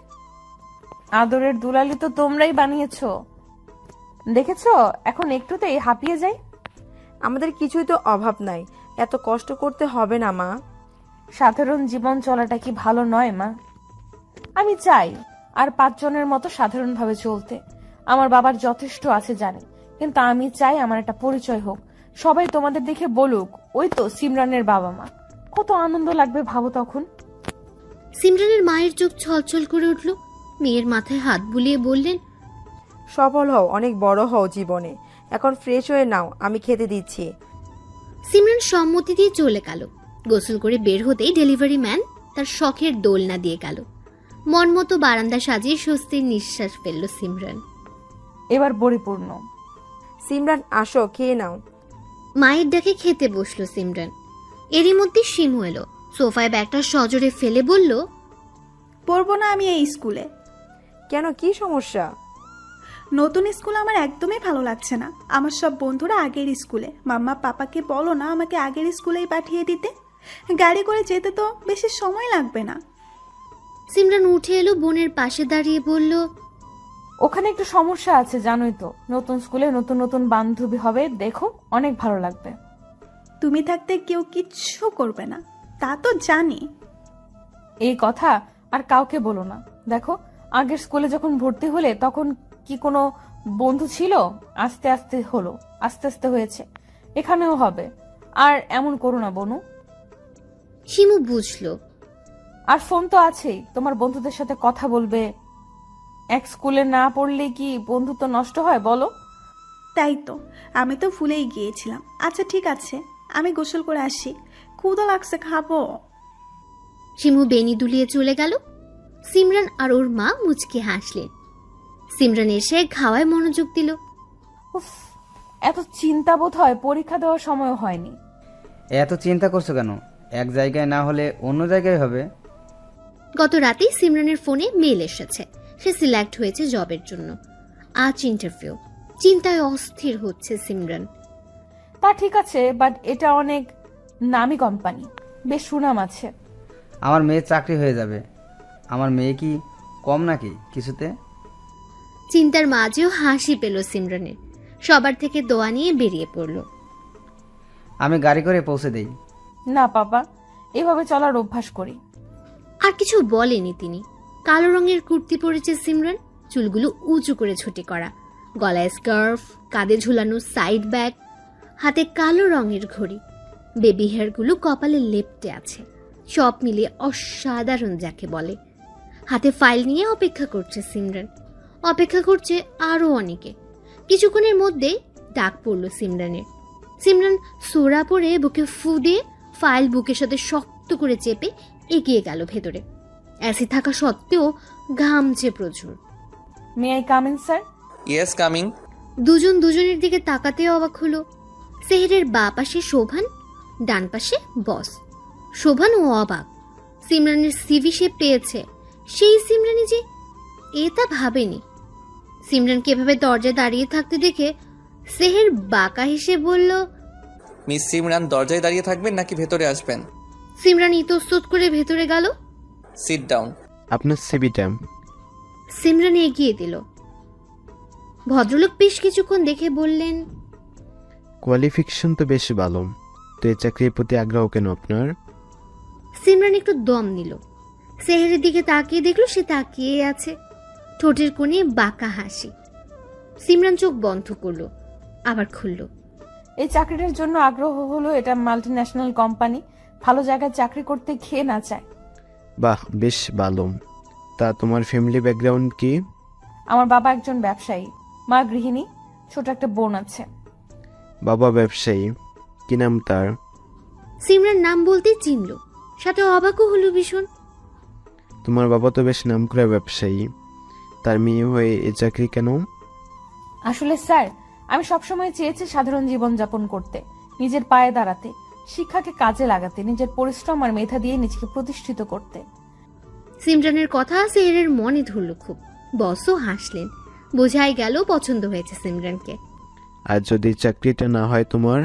আদরের দুলালি তো তোমরাই বানিয়েছো, দেখেছো? এখন একটুতেই হাঁপিয়ে যাই। আমাদের কিছুই তো অভাব নাই, এত কষ্ট করতে হবে না মা। সাধারণ জীবন চলাটা কি ভালো নয় মা? আমি চাই আর 5 জনের মতো সাধারণভাবে চলতে। আমার বাবার যথেষ্ট আছে জানি, কিন্তু আমি চাই আমার একটা পরিচয় হোক, সবাই তোমাদের দেখে বলুক ওই তো সিমরানের বাবা মা। কত আনন্দ লাগবে ভাবো তখন। সিমরানের মায়ের চোখ ছলছল করে উঠল। মেয়ের মাথায় হাত বুলিয়ে বললেন, সফল হও, অনেক বড় হও জীবনে। এখন ফ্রেশ হয়ে নাও, আমি খেতে দিচ্ছি। সিমরান সম্মতি দিয়ে চলে গেল। গোসল করে বের হতেই ডেলিভারি ম্যান তার শখের দোলনা দিয়ে গেল। মন মতো বারান্দা সাজিয়ে স্বস্তির নিঃশ্বাস ফেলল সিমরান। এবার পরিপূর্ণ। সিমরান আসো, খেয়ে নাও। মায়ের ডাকে খেতে বসলো সিমরান। এরই মধ্যে শিমু এলো। সোফায় ব্যাগটা সজোরে ফেলে বলল, পড়বো না আমি এই স্কুলে। কেন, কি সমস্যা? নতুন স্কুল আমার একদমই ভালো লাগছে না। আমার সব বন্ধুরা আগের স্কুলে। মাম্মা পাপাকে বলো না আমাকে আগের স্কুলেই পাঠিয়ে দিতে, গাড়ি করে যেতে তো বেশি সময় লাগবে না। সিমরান উঠে এলো, বোনের পাশে দাঁড়িয়ে বলল, ওখানে একটু সমস্যা আছে জানোই তো। নতুন স্কুলে নতুন নতুন বান্ধবী হবে, দেখো অনেক ভালো লাগবে। তুমি থাকতে কেউ কিচ্ছু করবে না, তা তো জানি। এই কথা আর কাউকে বলো না। দেখো আগের স্কুলে যখন ভর্তি হলে তখন কি কোনো বন্ধু ছিল? আস্তে আস্তে হলো, আস্তে আস্তে হয়েছে, এখানেও হবে। আর এমন করো না বনু। শিমু বুঝলো। আর ফোন তো আছেই, তোমার বন্ধুদের সাথে কথা বলবে। এক স্কুলে না পড়লে কি বন্ধুত্ব নষ্ট হয় বলো? তাই তো, আমি তো ভুলেই গিয়েছিলাম। আচ্ছা ঠিক আছে, আমি গোসল করে আসি, ক্ষুধা লাগছে, খাবো। শিমু বেনি দুলিয়ে চলে গেল। সিমরান আর ওর মা মুচকে হাসলেন। সিমরান এসে খাওয়ায় মনোযোগ দিল। উফ, এত চিন্তা বোধ হয় পরীক্ষা দেওয়ার সময় হয়নি। এত চিন্তা করছো কেন? এক জায়গায় না হলে অন্য জায়গায় হবে। গত রাতেই সিমরানের ফোনে মেল এসেছে, সে সিলেক্ট হয়েছে জবের জন্য। আজ ইন্টারভিউ। চিন্তায় অস্থির হচ্ছে সিমরান। তা ঠিক আছে, বাট এটা অনেক নামি কোম্পানি, বেশ সুনাম আছে। আমার মেয়ের চাকরি হয়ে যাবে। আমার মেয়ে কি কম নাকি কিছুতে? চিন্তার মাঝেও হাসি পেল সিমরানের। সবার থেকে দোয়া নিয়ে বেরিয়ে পড়ল। আমি গাড়ি করে পৌঁছে দেই। না বাবা, এভাবে চলার অভ্যাস করি। আর কিছু বলেনি তিনি। কালো রঙের কুর্তি পরেছে সিমরান, চুলগুলো উঁচু করে ছুটি করা, গলায় স্কার্ফ, কাঁধে ঝুলানো সাইড ব্যাগ, হাতে কালো রঙের ঘড়ি, বেবি হেয়ারগুলো কপালে লেপটে আছে। সব মিলিয়ে অসাধারণ যাকে বলে। হাতে ফাইল নিয়ে অপেক্ষা করছে সিমরান। অপেক্ষা করছে আরো অনেকে। কিছুক্ষণের মধ্যে ডাক পড়ল সিমরানের। সিমরান সোরা পরে বুকে ফু দিয়ে ফাইল বুকের সাথে শক্ত করে চেপে এগিয়ে গেল ভেতরে। এসি থাকা সত্ত্বেও ঘামছে প্রচুর। May I come in sir? Yes coming. দুজন দুজনের দিকে তাকাতে অবাক হলো। সেহেরের বা পাশে শোভান, ডান পাশে বস। শোভান ও অবাক। সিমরানের সিভি সে পেয়েছে, সেই সিমরানই যে, এটা ভাবেনি। সিমরানকে এভাবে দরজায় দাঁড়িয়ে থাকতে দেখে সেহের বাঁকা হেসে বলল, মিস সিমরান দরজায় দাঁড়িয়ে থাকবেন নাকি ভেতরে আসবেন? সিমরান ইতস্তত করে ভেতরে গেল। Sit down. আপনার সিভিটা। সিমরান এগিয়ে দিল। ভদ্রলোক বেশ কিছুক্ষণ দেখে বললেন, কোয়ালিফিকেশন তো বেশ ভালো, তো এই চাকরির প্রতি আগ্রহ কেন আপনার? সিমরান একটু দম নিল। সেহেরের দিকে তাকিয়ে দেখলো সে তাকিয়ে আছে, ঠোঁটের কোণে বাঁকা হাসি। সিমরান চোখ বন্ধ করলো, আবার খুললো। এই চাকরিটার জন্য আগ্রহ হলো, এটা মাল্টি ন্যাশনাল কোম্পানি, ভালো জায়গায় চাকরি করতে খেয়ে না চায়। বাহ, বেশ ভালো। তা তোমার ফ্যামিলি ব্যাকগ্রাউন্ড কি? আমার বাবা একজন ব্যবসায়ী, মা গৃহিণী, ছোট একটা বোন আছে। বাবা ব্যবসায়ী, কি নাম তার? সিমরান নাম বলতেই চিনল, সাথে অবাকও হলো ভীষণ। তোমার বাবা তো বেশ নামকরা ব্যবসায়ী, তার মেয়ে হয়ে এ চাকরি কেন? আসলে স্যার, আমি সবসময় চেয়েছি সাধারণ জীবনযাপন করতে, নিজের পায়ে দাঁড়াতে, শিক্ষাকে কাজে লাগাতে, নিজের পরিশ্রম আর মেধা দিয়ে নিজেকে প্রতিষ্ঠিত করতে। সিমরানের কথা সেহেরের মনে ধরল খুব। বসও হাসলেন, বোঝাই গেল পছন্দ হয়েছে সিমরানকে। আর যদি চাকরিটা না হয় তোমার?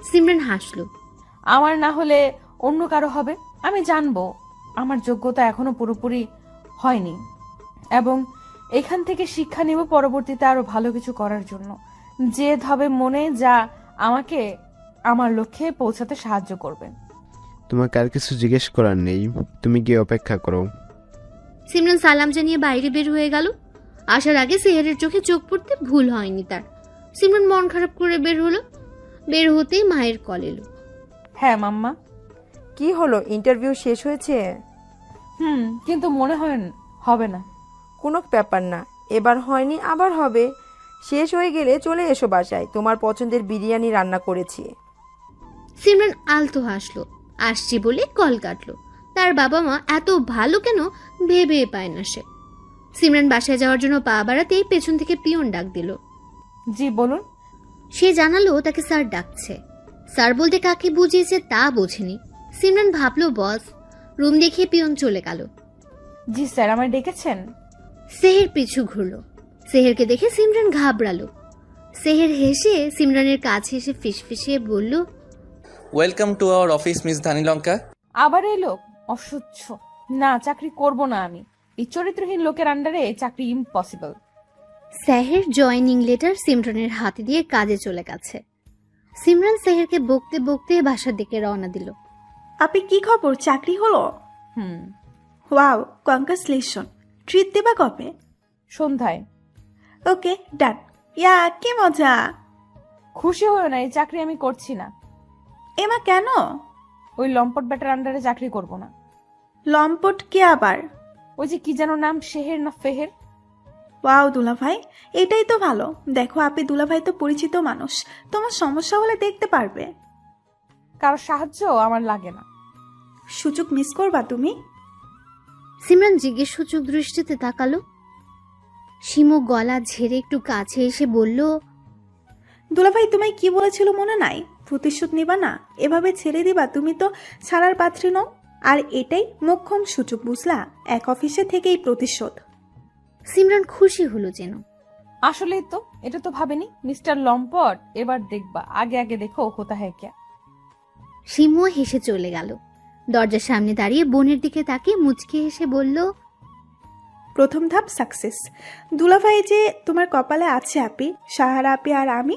সিমরান হাসলো। আমার না হলে অন্য কারো হবে, আমি জানবো আমার যোগ্যতা এখনো পুরোপুরি হয়নি, এবং এখান থেকে শিক্ষা নেব পরবর্তীতে আরো ভালো কিছু করার জন্য। জেদ হবে মনে, যা আমাকে আমার লক্ষ্যে পৌঁছাতে সাহায্য করবে। তোমাকে আর কিছু জিজ্ঞেস করার নেই, তুমি গিয়ে অপেক্ষা করো। সিমরান সালাম জানিয়ে বাইরে বের হয়ে গেল। আসার আগে সেহেরের চোখে চোখ পড়তে ভুল হয়নি তার। সিমরান মন খারাপ করে বের হলো। বের হতেই মায়ের কল এলো। হ্যাঁ মাম্মা। কি হলো, ইন্টারভিউ শেষ হয়েছে? কিন্তু মনে হয় হবে না। কোনো ব্যাপার না, এবার হয়নি আবার হবে। শেষ হয়ে গেলে চলে এসো বাসায়, তোমার পছন্দের বিরিয়ানি রান্না করেছি। সিমরান আলতো হাসলো। আসছি বলে কল কাটলো। তার বাবা মা এত ভালো কেন ভেবে পায় না সে। সিমরান বাসায় যাওয়ার জন্য পা বাড়াতেই পেছন থেকে পিয়ন ডাক দিল। জি বলুন। সে জানালো তাকে স্যার ডাকছে। স্যার বলতে কাকে বুঝিয়েছে তা বোঝেনি। সিমরান ভাবলো বস। রুম দেখিয়ে পিয়ন চলে গেল। জি স্যার, আমায় ডেকেছেন? সেহের পিছু ঘুরলো। সেহেরকে দেখে সিমরান ঘাবড়ালো। সেহের হেসে সিমরানের কাছে এসে ফিসফিসিয়ে বলল, welcome to our office miss Dhanilanka. আবার এই লোক অসহ্য। না, চাকরি করব না আমি। এই চরিত্রহীন লোকের আন্ডারে চাকরি ইম্পসিবল। সেহের জয়েনিং লেটার সিমরানের হাতে দিয়ে কাজে চলে গেছে। সিমরান সেহেরকে বকতে বকতে বাসার দিকে রওনা দিল। আপনি কি খবর, চাকরি হলো? Wow, congratulation. ট্রিট দেবা কবে? সন্ধ্যায়। ওকে ডান। ইয়া, কি মজা। খুশি হয়েও না, এই চাকরি আমি করছি না। এমা কেন? ওই লম্পট ব্যাটার আন্ডারে চাকরি করব না। লম্পট কে আবার? ওই যে কি যেন নাম, শেহের না ফেহের। ওয়াও দুলাভাই, এটাই তো ভালো। দেখো আপনি দুলাভাই তো পরিচিত মানুষ, তোমার সমস্যা হলে দেখতে পারবে। কারো সাহায্য আমার লাগে না। সুযোগ মিস করবা তুমি? সিমরান জিজ্ঞেস সূচক দৃষ্টিতে তাকালো। শিমু গলা ঝেড়ে একটু কাছে এসে বলল, দুলাভাই তোমায় কি বলেছিল মনে নাই? প্রতিশোধ নিবা না, এভাবে ছেড়ে দিবা? তুমি তো ছাড়ার পাত্রী নও। আর এটাই মোক্ষম সুযোগ, বুঝলা? এক অফিসে থেকেই প্রতিশোধ। সিমরান খুশি হলো যেন। আসলেই তো, এটা তো ভাবেনি। মিস্টার লম্পট, এবার দেখবা, আগে আগে দেখো হোতা হ্যায় ক্যা। শিমুও হেসে চলে গেল। দরজার সামনে দাঁড়িয়ে বোনের দিকে তাকিয়ে মুচকি হেসে বলল, প্রথম ধাপ সাকসেস। দুলাভাই যে তোমার কপালে আছে আপি, সাহারা আপি আর আমি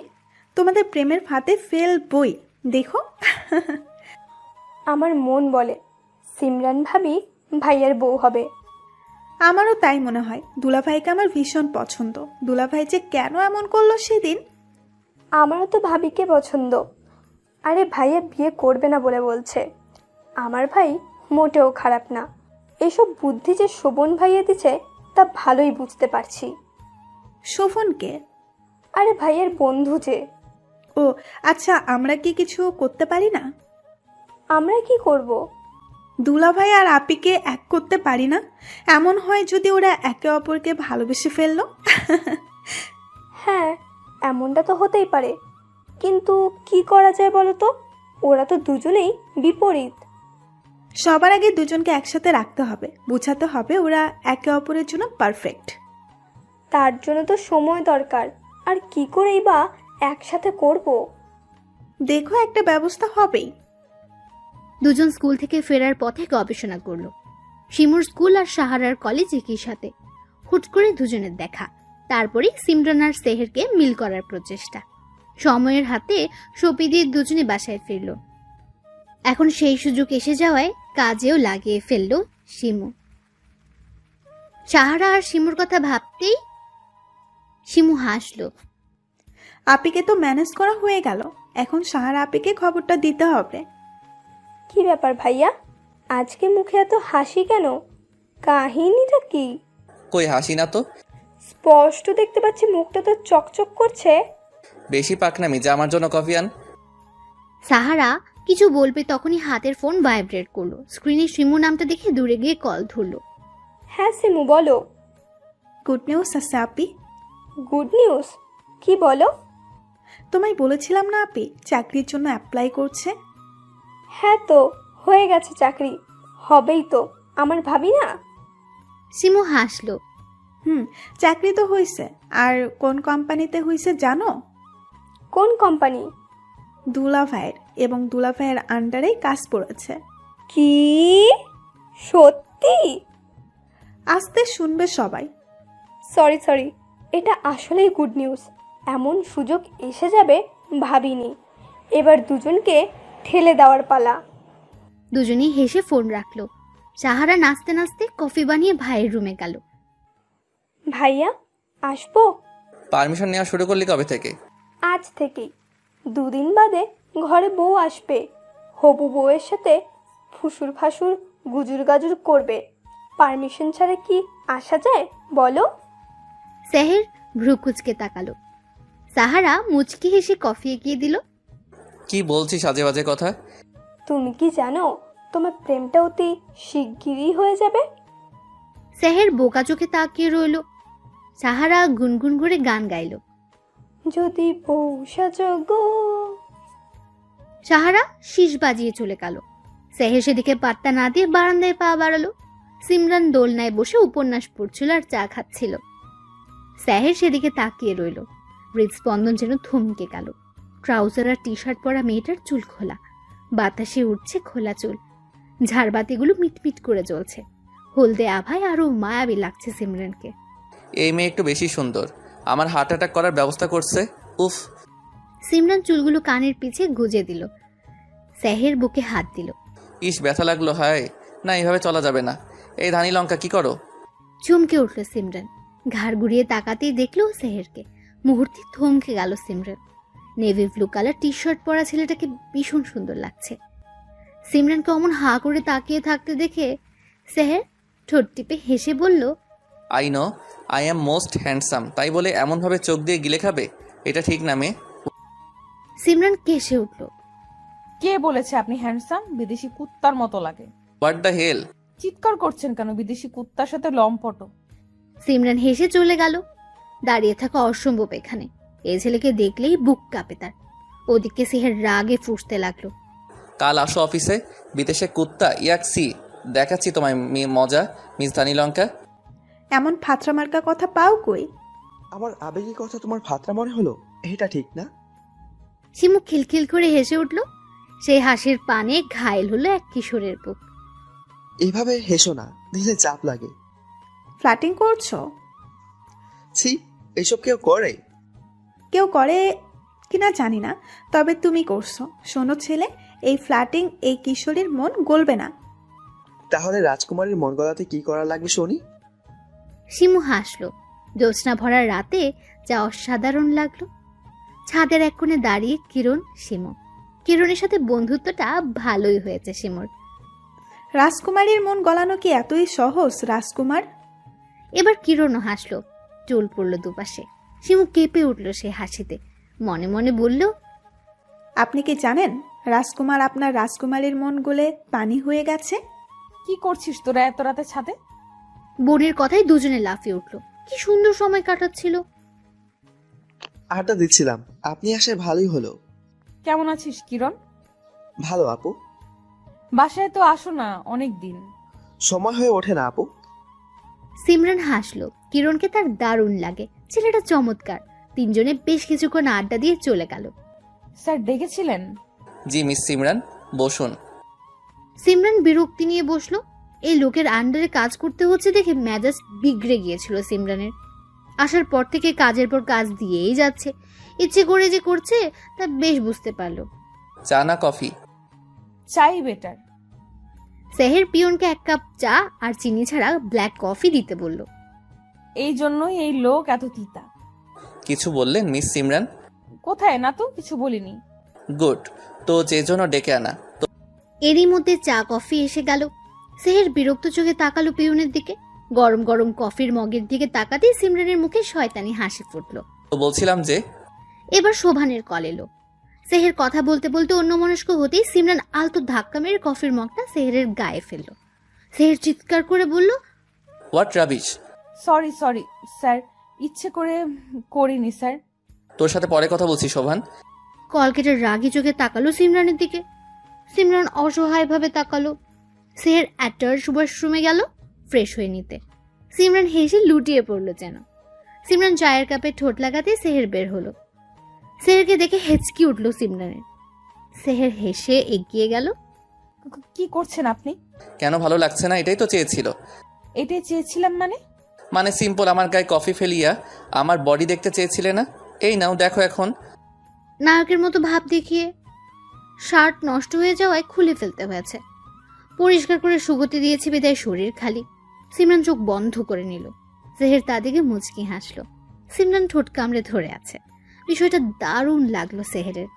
তোমাদের প্রেমের ফাঁদে ফেলবই, দেখো। আমার মন বলে সিমরান ভাবি ভাইয়ের বউ হবে। আমারও তাই মনে হয়। দুলাভাইকে আমার ভীষণ পছন্দ। দুলাভাই যে কেন এমন করলো সেদিন। আমারও তো ভাবিকে পছন্দ। আরে ভাইয়া বিয়ে করবে না বলে বলছে। আমার ভাই মোটেও খারাপ না। এসব বুদ্ধি যে শোভন ভাইয়া দিচ্ছে তা ভালোই বুঝতে পারছি। শোভনকে? আরে ভাইয়ের বন্ধু যে। ও আচ্ছা, আমরা কি কিছু করতে পারি না? আমরা কি করব? দুলাভাই আর আপিকে এক করতে পারি না? এমন হয় যদি ওরা একে অপরকে ভালোবেসে ফেললো। হ্যাঁ, এমনটা তো হতেই পারে, কিন্তু কি করা যায় বলো তো? ওরা তো দুজনেই বিপরীত। সবার আগে দুজনকে একসাথে রাখতে হবে, বুঝাতে হবে ওরা একে অপরের জন্য পারফেক্ট। তার জন্য তো সময় দরকার। আর কি করেই বা একসাথে করব? দেখো, একটা ব্যবস্থা হবেই। দুজন স্কুল থেকে ফেরার পথে গবেষণা করলো। শিমুর স্কুল আর সাহারার কলেজ একই সাথে। হুট করে দুজনের দেখা। তারপরে সিমরান আর সেহেরকে মিল করার প্রচেষ্টা। সময়ের হাতে সপি দিয়ে দুজনে বাসায় ফিরল। এখন সেই সুযোগ এসে যাওয়ায় কাজেও লাগিয়ে ফেলল শিমু। সাহারা আর শিমুর কথা ভাবতেই শিমু হাসলো। আপিকে তো ম্যানেজ করা হয়ে গেল, এখন সাহারা আপিকে খবরটা দিতে হবে। কি ব্যাপার ভাইয়া, আজকে মুখে এত হাসি কেন? কাহিনীটা কি? কই হাসি না তো। স্পষ্ট দেখতে পাচ্ছি মুখটা তো চকচক করছে। বেশি পাকনামি, যা আমার জন্য কফি আন। সাহারা কিছু বলবে তখনই হাতের ফোন ভাইব্রেট করলো। স্ক্রিনে শিমু নামটা দেখে দূরে গিয়ে কল ধরলো। হ্যাঁ সিমু বলো। গুড নিউজ আছে আপি। Good news? কি বলো? তোমায় বলেছিলাম না আপি চাকরির জন্য অ্যাপ্লাই করছে। হ্যাঁ তো হয়ে গেছে চাকরি, হবেই তো, আমার ভাবি না। শিমু হাসলো। চাকরি তো হয়েছে। আর কোন কোম্পানিতে হয়েছে জানো? কোন কোম্পানি? দুলাভাইয়ের, এবং দুলাভাইয়ের আন্ডারেই কাজ পড়েছে। কি সত্যি? আস্তে শুনবে সবাই। সরি, এটা আসলেই গুড নিউজ। এমন সুযোগ এসে যাবে ভাবিনি। এবার দুজনকে ঠেলে দেওয়ার পালা। দুজনেই হেসে ফোন রাখলো। সাহারা নাচতে নাচতে কফি বানিয়ে ভাইয়ের রুমে গেল। ভাইয়া আসবো? পারমিশন নেওয়া শুরু করলি কবে থেকে? আজ থেকেই। 2 দিন বাদে ঘরে বউ আসবে। হবু বউয়ের সাথে ফুসুর ফাসুর গুজুর গাজুর করবে। পারমিশন ছাড়া কি আসা যায় বলো? সেহের ভ্রুকুচকে তাকালো। সাহারা মুচকি হেসে কফি এগিয়ে দিল। কি বলছিস আজে বাজে কথা? তুমি কি জানো তোমার প্রেমটা অতি শিগগিরই হয়ে যাবে? সেহের বোকা চোখে তাকিয়ে রইল। সাহারা গুনগুন করে গান গাইল। যদি বউ সাজো গো। সাহারা শীষ বাজিয়ে চলে গেল। সেহের সেদিকে পাত্তা না দিয়ে বারান্দায় পা বাড়ালো। সিমরান দোলনায় বসে উপন্যাস পড়ছিল আর চা খাচ্ছিল। সেহের সেদিকে তাকিয়ে রইল। হৃদস্পন্দন যেন থমকে গেল। ট্রাউজার আর টি শার্ট পরা মেয়েটার চুল খোলা, বাতাসে উঠছে খোলা চুল। ঝাড়বাতিগুলো মিটমিট করে জ্বলছে। হলদে আভায় আরো মায়াবী লাগছে সিমরানকে। এই মেয়ে একটু বেশি সুন্দর, আমার হার্ট অ্যাটাক করার ব্যবস্থা করছে। উফ। সিমরান চুলগুলো কানের পিছে গুজে দিল। সেহের বুকে হাত দিল। ইস ব্যথা লাগলো। হায় না, এইভাবে চলা যাবে না। এই ধানি লঙ্কা কি করো? চমকে উঠল সিমরান। ঘাড় ঘুরিয়ে তাকাতেই দেখলো সেহেরকে। মুহূর্তে থমকে গেল Simran. Navy blue colour T shirt পরা ছেলেটাকে ভীষণ সুন্দর লাগছে। সিমরানকে অমন হা করে তাকিয়ে থাকতে দেখে সেহের ঠোঁট টিপে হেসে বলল, I know I am most handsome, তাই বলে এমনভাবে চোখ দিয়ে গিলে খাবে? এটা ঠিক না মেয়ে। সিমরান কেসে উঠল। কে বলেছে আপনি হ্যান্ডসাম? বিদেশি কুত্তার মতো লাগে। What the hell? চিৎকার করছেন কেন? বিদেশি কুত্তার সাথে লম্পট। সিমরান হেসে চলে গেল। দাঁড়িয়ে থাকা অসম্ভব এখানে। এই ছেলেকে দেখলেই বুক কাঁপে তার। ওদিকে সেহের রাগে ফুঁসতে লাগলো। কাল আসো অফিসে, বিদেশে কুত্তা ইয়াকসি দেখাচ্ছি তোমায় মজা মিস ধানি লঙ্কা। এমন ফাতরা মার্কা কথা পাও কই? আমার আবেগী কথা তোমার ফাতরা মনে হলো? এটা ঠিক না। শিমু খিলখিল করে হেসে উঠল। সেই হাসির পানে ঘায়েল হলো এক কিশোরের বুক। এইভাবে হেসো না, দিলে চাপ লাগে। ফ্ল্যাটিং করছো? ছি, এসব কেউ করে? কেউ করে কিনা জানি না, তবে তুমি করছো। শোনো ছেলে, এই ফ্ল্যাটিং এই কিশোরীর মন গলবে না। তাহলে রাজকুমারীর মন গলাতে কি করা লাগবে শুনি? শিমু হাসলো। জ্যোৎস্না ভরা রাতে যা অসাধারণ লাগলো। ছাদের এক কোণে দাঁড়িয়ে কিরণ, শিমু। কিরণের সাথে বন্ধুত্বটা ভালোই হয়েছে শিমুর। রাজকুমারীর মন গলানো কি এতই সহজ রাজকুমার? এবার কিরণও হাসলো। চুল পড়লো দুপাশে। শিমু কেঁপে উঠল সে হাসিতে। মনে মনে বলল, আপনি কি জানেন রাজকুমার আপনার রাজকুমারীর মন গলে পানি হয়ে গেছে? কি করছিস তোরা এত রাতে ছাদে? বোনের কথাই দুজনে লাফিয়ে উঠল। কি সুন্দর সময় কাটাচ্ছিল। আড্ডা দিচ্ছিলাম, আপনি আসে ভালোই হলো। কেমন আছিস কিরণ? ভালো আপু। বাসায় তো আসো না অনেক দিন। সময় হয়ে ওঠে না আপু। সিমরান হাসলো। কিরণকে তার দারুণ লাগে। ছেলেটা চমৎকার। তিনজনে বেশ কিছুক্ষণ আড্ডা দিয়ে চলে গেল। স্যার ডেকেছিলেন? জি মিস সিমরান, বসুন। সিমরান বিরক্তি নিয়ে বসলো। এই লোকের আন্ডারে কাজ করতে হচ্ছে দেখে মেজাজ বিগড়ে গিয়েছিল সিমরানের। আসার পর থেকে কাজের পর কাজ দিয়েই যাচ্ছে। ইচ্ছে করে যে করছে তা বেশ বুঝতে পারলো। চা না কফি? চাই বেটার। সেহের পিয়নকে 1 কাপ চা আর চিনি ছাড়া ব্ল্যাক কফি দিতে বলল। এই জন্যই এই লোক এত তিতা। কিছু বললেন মিস সিমরান? কোথায় না তো, কিছু বলিনি। গুড, তো যে জন্য ডেকে আনা। এরই মধ্যে চা কফি এসে গেল। সেহের বিরক্ত চোখে তাকালো পিয়নের দিকে। গরম গরম কফির মগের দিকে তাকাতেই সিমরানের মুখে শয়তানি হাসি ফুটলো। তো বলছিলাম যে এবার শোভানের কল এলো। সেহের কথা বলতে বলতে অন্যমনস্ক হতেই সিমরান আলতো ধাক্কা মেরে কফির মগটা সেহেরের গায়ে ফেললো। সেহের চিৎকার করে বলল, হোয়াট রাবিশ। সরি স্যার, ইচ্ছে করে করিনি স্যার। তোর সাথে পরে কথা বলছি শোভান। কল কেটে রাগি চোখে তাকালো সিমরানের দিকে। সিমরান অসহায়ভাবে তাকালো। সেহের অ্যাটার্স ওয়াশরুমে গেল ফ্রেশ হয়ে নিতে। সিমরান হেসে লুটিয়ে পড়লো যেন। সিমরান চায়ের কাপে ঠোঁট লাগাতে সেহের বের হলো। সেহেরকে দেখে হেঁচকি উঠল সিমরানের। সেহের হেসে এগিয়ে গেল। কি করছেন আপনি? কেন ভালো লাগছে না? এটাই তো চেয়েছিল। এটাই চেয়েছিলাম মানে সিম্পল, আমার গায়ে কফি ফেলিয়া আমার বডি দেখতে চেয়েছিলে না? এই নাও দেখো এখন। নায়কের মতো ভাব দেখিয়ে শার্ট নষ্ট হয়ে যাওয়ায় খুলে ফেলতে হয়েছে। পরিষ্কার করে সুগতি দিয়েছে বিদায় শরীর খালি। সিমরান চোখ বন্ধ করে নিল। সেহের তাদিকে মুচকি হাসলো। সিমরান ঠোঁট কামড়ে ধরে আছে। বিষয়টা দারুণ লাগলো সেহেরের,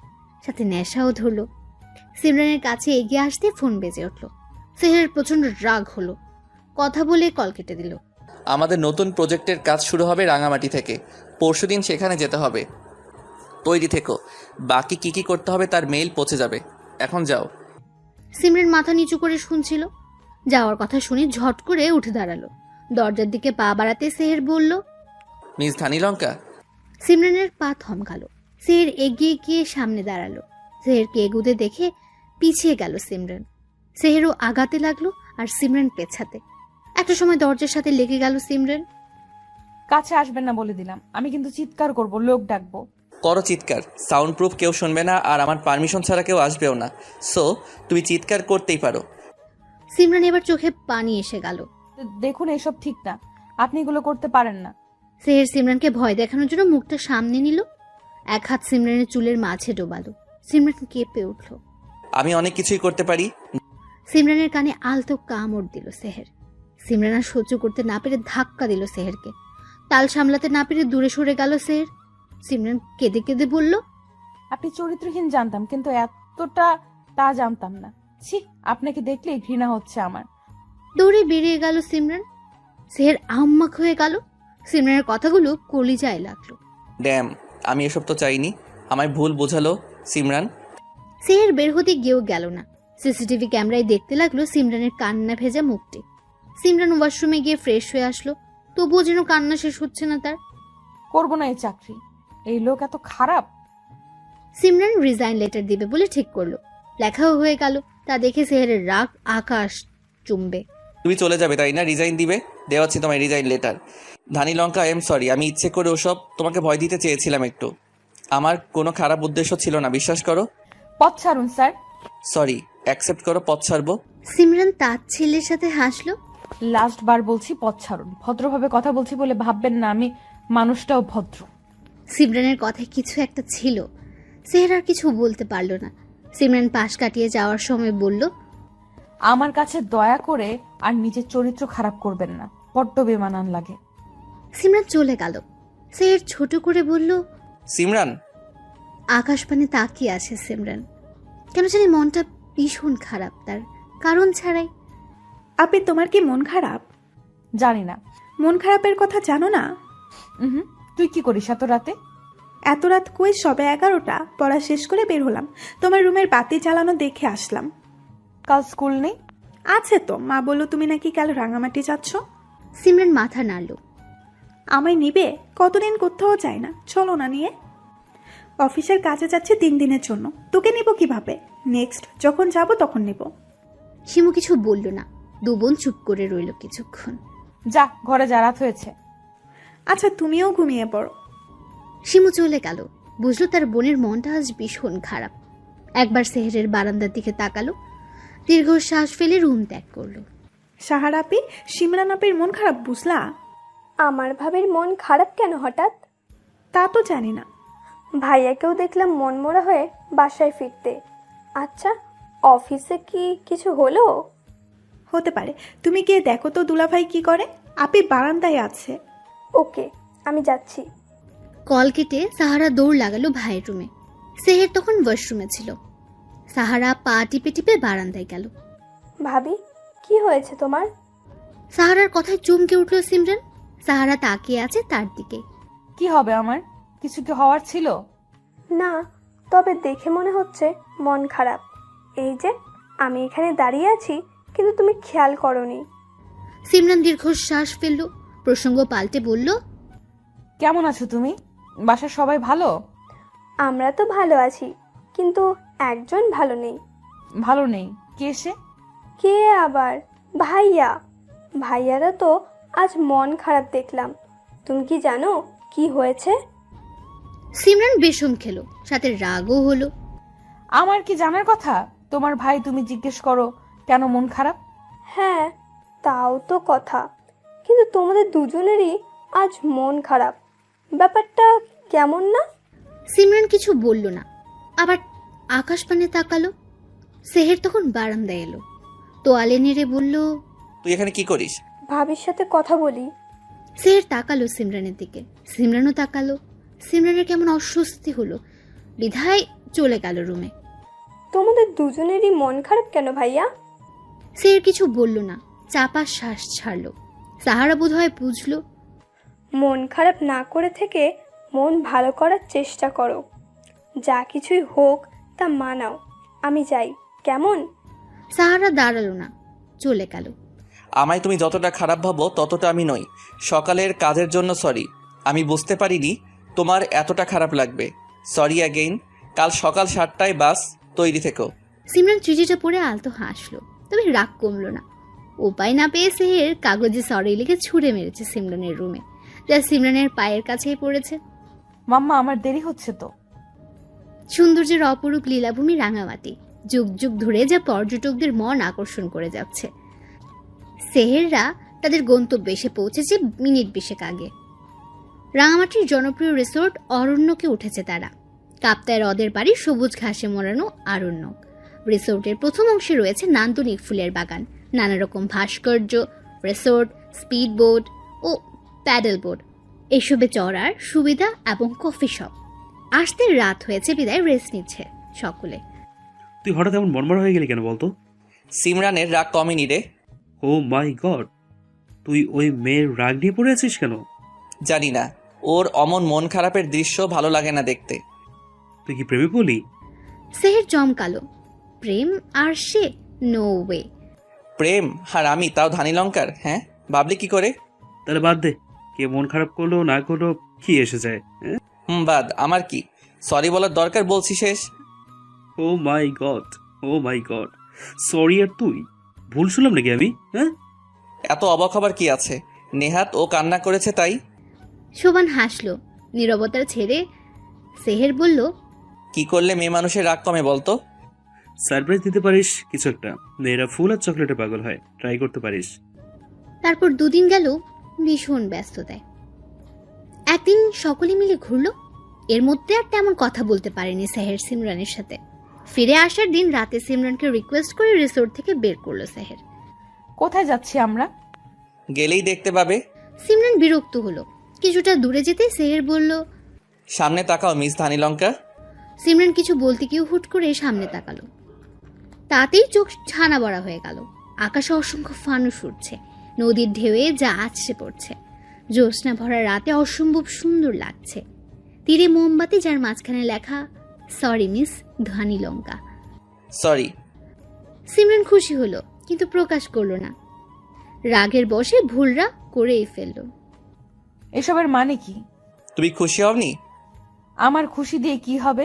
সাথে নেশাও ধরলো। সিমরানের কাছে এগিয়ে আসতে ফোন বেজে উঠল। সেহেরের প্রচন্ড রাগ হলো। কথা বলে কল কেটে দিল। আমাদের নতুন প্রজেক্টের কাজ শুরু হবে রাঙামাটি থেকে। পরশুদিন সেখানে যেতে হবে, তৈরি থেকো। বাকি কি করতে হবে তার মেইল পৌঁছে যাবে। এখন যাও। সিমরান মাথা নিচু করে শুনছিল। যাওয়ার কথা শুনে ঝট করে উঠে দাঁড়ালো। দরজার দিকে পা বাড়াতে সেহের বলল, মিস ধানি লঙ্কা। সিমরানের পা থমকালো। সেহের এগিয়ে গিয়ে সামনে দাঁড়ালো। সেহেরকে এগুতে দেখে পিছিয়ে গেল সিমরান। সেহেরও আগাতে লাগলো আর সিমরান পেছাতে। একটা সময় দরজার সাথে লেগে গেল সিমরান। কাছে আসবেন না বলে দিলাম। আমি কিন্তু চিৎকার করব, লোক ডাকবো। করো চিৎকার, সাউন্ড প্রুফ, কেউ শুনবে না আর আমার পারমিশন ছাড়া কেউ আসবেও না। সো তুমি চিৎকার করতেই পারো। সিমরান এবার চোখে পানি এসে গেল। দেখুন, এসব ঠিক না, আপনি এগুলো করতে পারেন না। সেহের সিমরানকে ভয় দেখানোর জন্য মুখটা সামনে নিল। এক হাত সিমরানের চুলের মাঝে ডোবালো। সিমরান কেঁপে উঠল। আমি অনেক কিছুই করতে পারি। সিমরানের কানে আলতো কামড় দিল সেহের। সিমরান আর সহ্য করতে না পেরে ধাক্কা দিল সেহেরকে। তাল সামলাতে না পেরে দূরে সরে গেল সেহের। সিমরান কেঁদে কেঁদে বলল, আপনি চরিত্রহীন জানতাম, কিন্তু এতটা তা জানতাম না। ছি, আপনাকে দেখলে ঘৃণা হচ্ছে আমার। দৌড়ে বেরিয়ে গেল সিমরান। সেহের আহম্মক হয়ে গেল। সিমরানের কথাগুলো কলিজায় লাগলো। ড্যাম, আমি এসব তো চাইনি। আমায় ভুল বোঝালো সিমরান। সেহের বের হতে গিয়েও গেল না। সিসিটিভি ক্যামেরায় দেখতে লাগলো সিমরানের কান্না ভেজা মুখটি। সিমরান ওয়াশরুমে গিয়ে ফ্রেশ হয়ে আসলো। তবুও যেন কান্না শেষ হচ্ছে না তার। করবো না এই চাকরি, এই লোক এত খারাপ। সিমরান রিজাইন লেটার দিবে বলে ঠিক করলো। লেখাও হয়ে গেল। তা দেখে সেহেরের রাগ আকাশ চুম্বে। তুমি চলে যাবে তাই না? রিজাইন দিবে? দেওয়াচ্ছি তোমায় resign letter. Dhani Lanka, I am sorry. আমি ইচ্ছে করে ওসব তোমাকে ভয় দিতে চেয়েছিলাম একটু। আমার কোনো খারাপ উদ্দেশ্য ছিল না, বিশ্বাস করো। পথ ছাড়ুন স্যার। সরি, অ্যাকসেপ্ট করো, পথ ছাড়বো। সিমরান তার ছেলের সাথে হাসলো। লাস্ট বার বলছি, পথ ছাড়ুন। ভদ্রভাবে কথা বলছি বলে ভাববেন না আমি মানুষটাও ভদ্র। সিমরানের কথায় কিছু একটা ছিল। সেহের আর কিছু বলতে পারল না। সিমরান পাশ কাটিয়ে যাওয়ার সময় বলল, আমার কাছে দয়া করে আর নিজের চরিত্র খারাপ করবেন না, বড্ড বেমানান লাগে। সিমরান চলে গেল। সেহের ছোট করে বলল, সিমরান। আকাশপানে তাকিয়ে আছে সিমরান। কেন জানি মনটা ভীষণ খারাপ তার, কারণ ছাড়াই। আপনি, তোমার কি মন খারাপ? জানি না। মন খারাপের কথা জানো না? তুই কি করিস এত রাতে? এত রাত কই, সবে 11টা। পড়া শেষ করে বের হলাম, তোমার রুমের বাতি জ্বালানো দেখে আসলাম। কাল স্কুল নেই? আছে তো, মা বললো তুমি নাকি কাল রাঙামাটি যাচ্ছ। সিমরান মাথা নাড়ল। আমায় নিবে? কতদিন কোথাও যায় না, চলো না নিয়ে। অফিসের কাজে যাচ্ছে 3 দিনের জন্য, তোকে নিব কিভাবে? নেক্সট যখন যাব তখন নিব। শিমু কিছু বলল না। দু বোন চুপ করে রইল কিছুক্ষণ। যা ঘরে, যা, রাত হয়েছে। আচ্ছা, তুমিও ঘুমিয়ে পড়ো। শিমু চলে গেল। বুঝলো তার বোনের মনটা আজ ভীষণ খারাপ। একবার সেহেরের বারান্দার দিকে তাকালো। দীর্ঘশ্বাস ফেলে রুম ত্যাগ করলো। সাহারা আপি, সিমরান আপির মন খারাপ বুঝলা? আমার ভাবির মন খারাপ কেন হঠাৎ? তা তো জানি না। ভাইয়াকেও দেখলাম মনমরা হয়ে বাসায় ফিরতে। আচ্ছা, অফিসে কি কিছু হলো? হতে পারে, তুমি গিয়ে দেখো তো দুলাভাই কি করে। আপি বারান্দায় আছে। ওকে, আমি যাচ্ছি। কল কেটে সাহারা দৌড় লাগালো ভাইয়ের রুমে। সেহের তখন ওয়াশরুমে ছিল। সাহারা পা টিপে টিপে বারান্দায় গেল। ভাবি, কি হয়েছে তোমার? সাহারার কথায় চমকে উঠল সিমরান। সাহারা তাকিয়ে আছে তার দিকে। কি হবে আমার? কিছু কি হওয়ার ছিল? না, তবে দেখে মনে হচ্ছে মন খারাপ। এই যে আমি এখানে দাঁড়িয়ে আছি, কিন্তু তুমি খেয়াল করনি। সিমরান দীর্ঘশ্বাস ফেলল। প্রসঙ্গ পাল্টে বলল, কেমন আছো তুমি? বাসার সবাই ভালো? আমরা তো ভালো আছি, কিন্তু একজন ভালো নেই। ভালো নেই? কে সে? কে আবার? ভাইয়া। ভাইয়ারা তো আজ মন খারাপ দেখলাম। তুমি কি জানো কি হয়েছে? সিমরান বেশম খেলো, সাথে রাগও হলো। আমার কি জানার কথা? তোমার ভাই, তুমি জিজ্ঞেস করো কেন মন খারাপ। হ্যাঁ, তাও তো কথা, কিন্তু তোমাদের দুজনেরই আজ মন খারাপ। ব্যাপারটা কেমন না? সিমরান কিছু বলল না, আবার আকাশ পানে তাকালো। সেহের তখন বারান্দায় এলো, তোয়ালে নেড়ে বলল, তুই এখানে কি করিস? ভাবির সাথে কথা বলি। সেহের তাকালো সিমরানের দিকে, সিমরানও তাকালো। সিমরানের কেমন অস্বস্তি হলো, বিধায় চলে গেল রুমে। তোমাদের দুজনেরই মন খারাপ কেন ভাইয়া? সেহের কিছু বলল না, চাপা শ্বাস ছাড়লো। সাহারা বোধহয় বুঝলো। মন খারাপ না করে থেকে মন ভালো করার চেষ্টা করো। যা কিছুই হোক তা মানাও। আমি যাই, কেমন? সাহারা দাঁড়ালো না, চলে গেল। আমায় তুমি যতটা খারাপ ভাবো ততটা আমি নই। সকালের কাজের জন্য সরি। আমি বুঝতে পারিনি তোমার এতটা খারাপ লাগবে। Sorry again. কাল সকাল 7টায় বাস, তৈরি থেকো। সিমরান চিঠিটা পড়ে আলতো হাসলো, তবে রাগ কমলো না। উপায় না পেয়ে সেহের কাগজে সরি লিখে ছুঁড়ে মেরেছে সিমরানের রুমে, যা সিমরানের পায়ের কাছেই পড়েছে। মাম্মা, আমার দেরি হচ্ছে তো। সৌন্দর্যের অপরূপ লীলাভূমি রাঙামাটি, যুগ যুগ ধরে যা পর্যটকদের মন আকর্ষণ করে যাচ্ছে। সেহেররা তাদের গন্তব্যে এসে পৌঁছেছে মিনিট 20 আগে। রাঙামাটির জনপ্রিয় রিসোর্ট অরণ্যকে উঠেছে তারা। কাপ্তায় হ্রদের পাড়ি সবুজ ঘাসে মোড়ানো আরণ্যক। রিসোর্টের প্রথম অংশে রয়েছে নান্দনিক ফুলের বাগান, নানা রকম ভাস্কর্য, রিসোর্ট, স্পিড বোট ও প্যাডেল বোট, এসবে চড়ার সুবিধা এবং কফি শপ। আসতে রাত হয়েছে বিদায় রেস্ট নিচ্ছে সকলে। তুই হঠাৎ এমন মনমরা হয়ে গেলি কেন বলতো? সিমরানের রাগ কমেনি রে। ও মাই গড, তুই ওই মেয়ের রাগ নিয়ে পড়ে আছিস কেন? জানি না, ওর অমন মন খারাপের দৃশ্য ভালো লাগে না দেখতে। তুই কি প্রেমে বলি? সেহের চমকালো। প্রেম আর সে? No way. প্রেম আর আমি, তাও ধানি লঙ্কার? হ্যাঁ, ভাবলি কি করে? তাহলে বাদ দে, কে মন খারাপ করলো না করলো কি এসে যায়? বাদ, আমার কি? সরি বলার দরকার বলছি শেষ। ও মাই গড, ও মাই গড, সরি। আর তুই ভুল শুনলাম নাকি আমি? হ্যাঁ, এত অবাক হবার কি আছে? নেহাত ও কান্না করেছে তাই। শোভান হাসলো নীরবতার ছেড়ে। সেহের বলল, কি করলে মেয়ে মানুষের রাগ কমে বলতো? সারপ্রাইজ দিতে পারিস কিছু একটা। মেয়েরা ফুল আর চকলেটে পাগল হয়, ট্রাই করতে পারিস। তারপর 2 দিন গেল ভীষণ ব্যস্ততায়। একদিন সকলে মিলে ঘুরলো। এর মধ্যে আর তেমন কথা বলতে পারেনি সেহের সিমরানের সাথে। ফিরে আসার দিন রাতে সিমরানকে রিকোয়েস্ট করে রিসোর্ট থেকে বের করলো সেহের। কোথায় যাচ্ছি আমরা? গেলেই দেখতে পাবে। সিমরান বিরক্ত হলো। কিছুটা দূরে যেতে সেহের বলল, সামনে তাকাও মিস ধানি লঙ্কা। সিমরান কিছু বলতে গিয়ে হুট করে সামনে তাকালো। তাতেই চোখ ছানা বড়া হয়ে গেল। আকাশে অসংখ্য ফানুস উঠছে, নদীর ঢেউয়ে যা আছড়ে পড়ছে। জ্যোৎস্না ভরা রাতে অসম্ভব সুন্দর লাগছে। তীরে মোমবাতি, যার মাঝখানে লেখা, সরি মিস ধানি লঙ্কা। সরি। সিমরান খুশি হলো, কিন্তু প্রকাশ করলো না। রাগের বশে ভুলরা করেই ফেললো। এসবের মানে কি? তুমি খুশি হওনি? আমার খুশি দিয়ে কি হবে?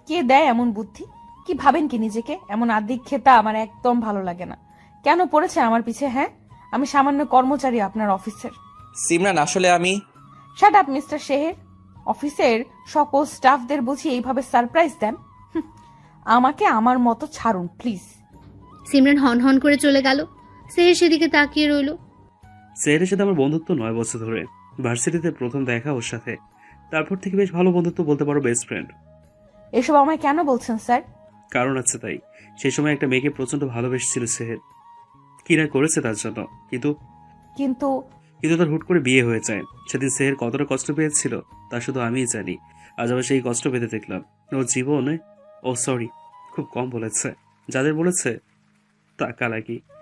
কে দেয় এমন বুদ্ধি? কি ভাবেন কি নিজেকে? এমন আদিক খেতা আমার একদম ভালো লাগে না। কেন পড়েছে আমার পিছে? হ্যাঁ, আমি সামান্য কর্মচারী আপনার অফিসের। সিমরান, আসলে আমি। Shut up mister Sheher. অফিসের সকল স্টাফদের বুঝি এইভাবে সারপ্রাইজ দেন? আমাকে আমার মতো ছাড়ুন প্লিজ। সিমরান হন হন করে চলে গেল। সেহের সেদিকে তাকিয়ে রইল। সেহের সাথে আমার বন্ধুত্ব 9 বছর ধরে। ভার্সিটিতে প্রথম দেখা ওর সাথে, তারপর থেকে বেশ ভালো বন্ধুত্ব, বলতে পারো বেস্ট ফ্রেন্ড। এসব আমায় কেন বলছেন স্যার? কারণ আছে তাই। সেই সময় একটা মেয়েকে প্রচন্ড ভালোবেসেছিল সেহের, কি না করেছে তার জন্য। কিন্তু কিন্তু কিন্তু তার হুট করে বিয়ে হয়ে যায়। সেদিন সেহের কতটা কষ্ট পেয়েছিল তা শুধু আমিই জানি। আজ আবার সেই কষ্ট পেতে দেখলাম। ওর জীবনে, সরি, খুব কম বলেছে। যাদের বলেছে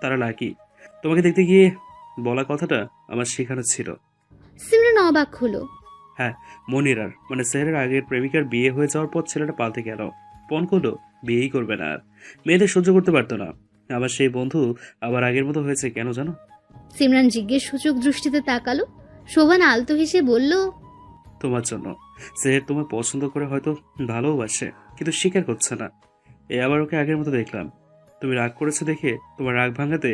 তারা লাকি। তোমাকে দেখতে গিয়ে বলা কথাটা আমার শেখানো ছিল। সিমরান অবাক হলো। হ্যাঁ, মনিরার মানে সেহেরের আগের প্রেমিকার বিয়ে হয়ে যাওয়ার পর ছেলেটা পাল্টে গেল। পণ করলো বিয়েই করবে না আর। মেয়েদের সহ্য করতে পারতো না। আমার সেই বন্ধু আবার আগের মতো হয়েছে কেন জানো? সিমরান জিজ্ঞেস সূচক দৃষ্টিতে তাকালো। শোভান আলতো হেসে বলল, তোমার জন্য। সেহের তোমায় পছন্দ করে হয়তো ভালোবাসে, কিন্তু স্বীকার করছে না। আবার ওকে আগের মতো দেখলাম। তুমি রাগ করেছো দেখে তোমার রাগ ভাঙাতে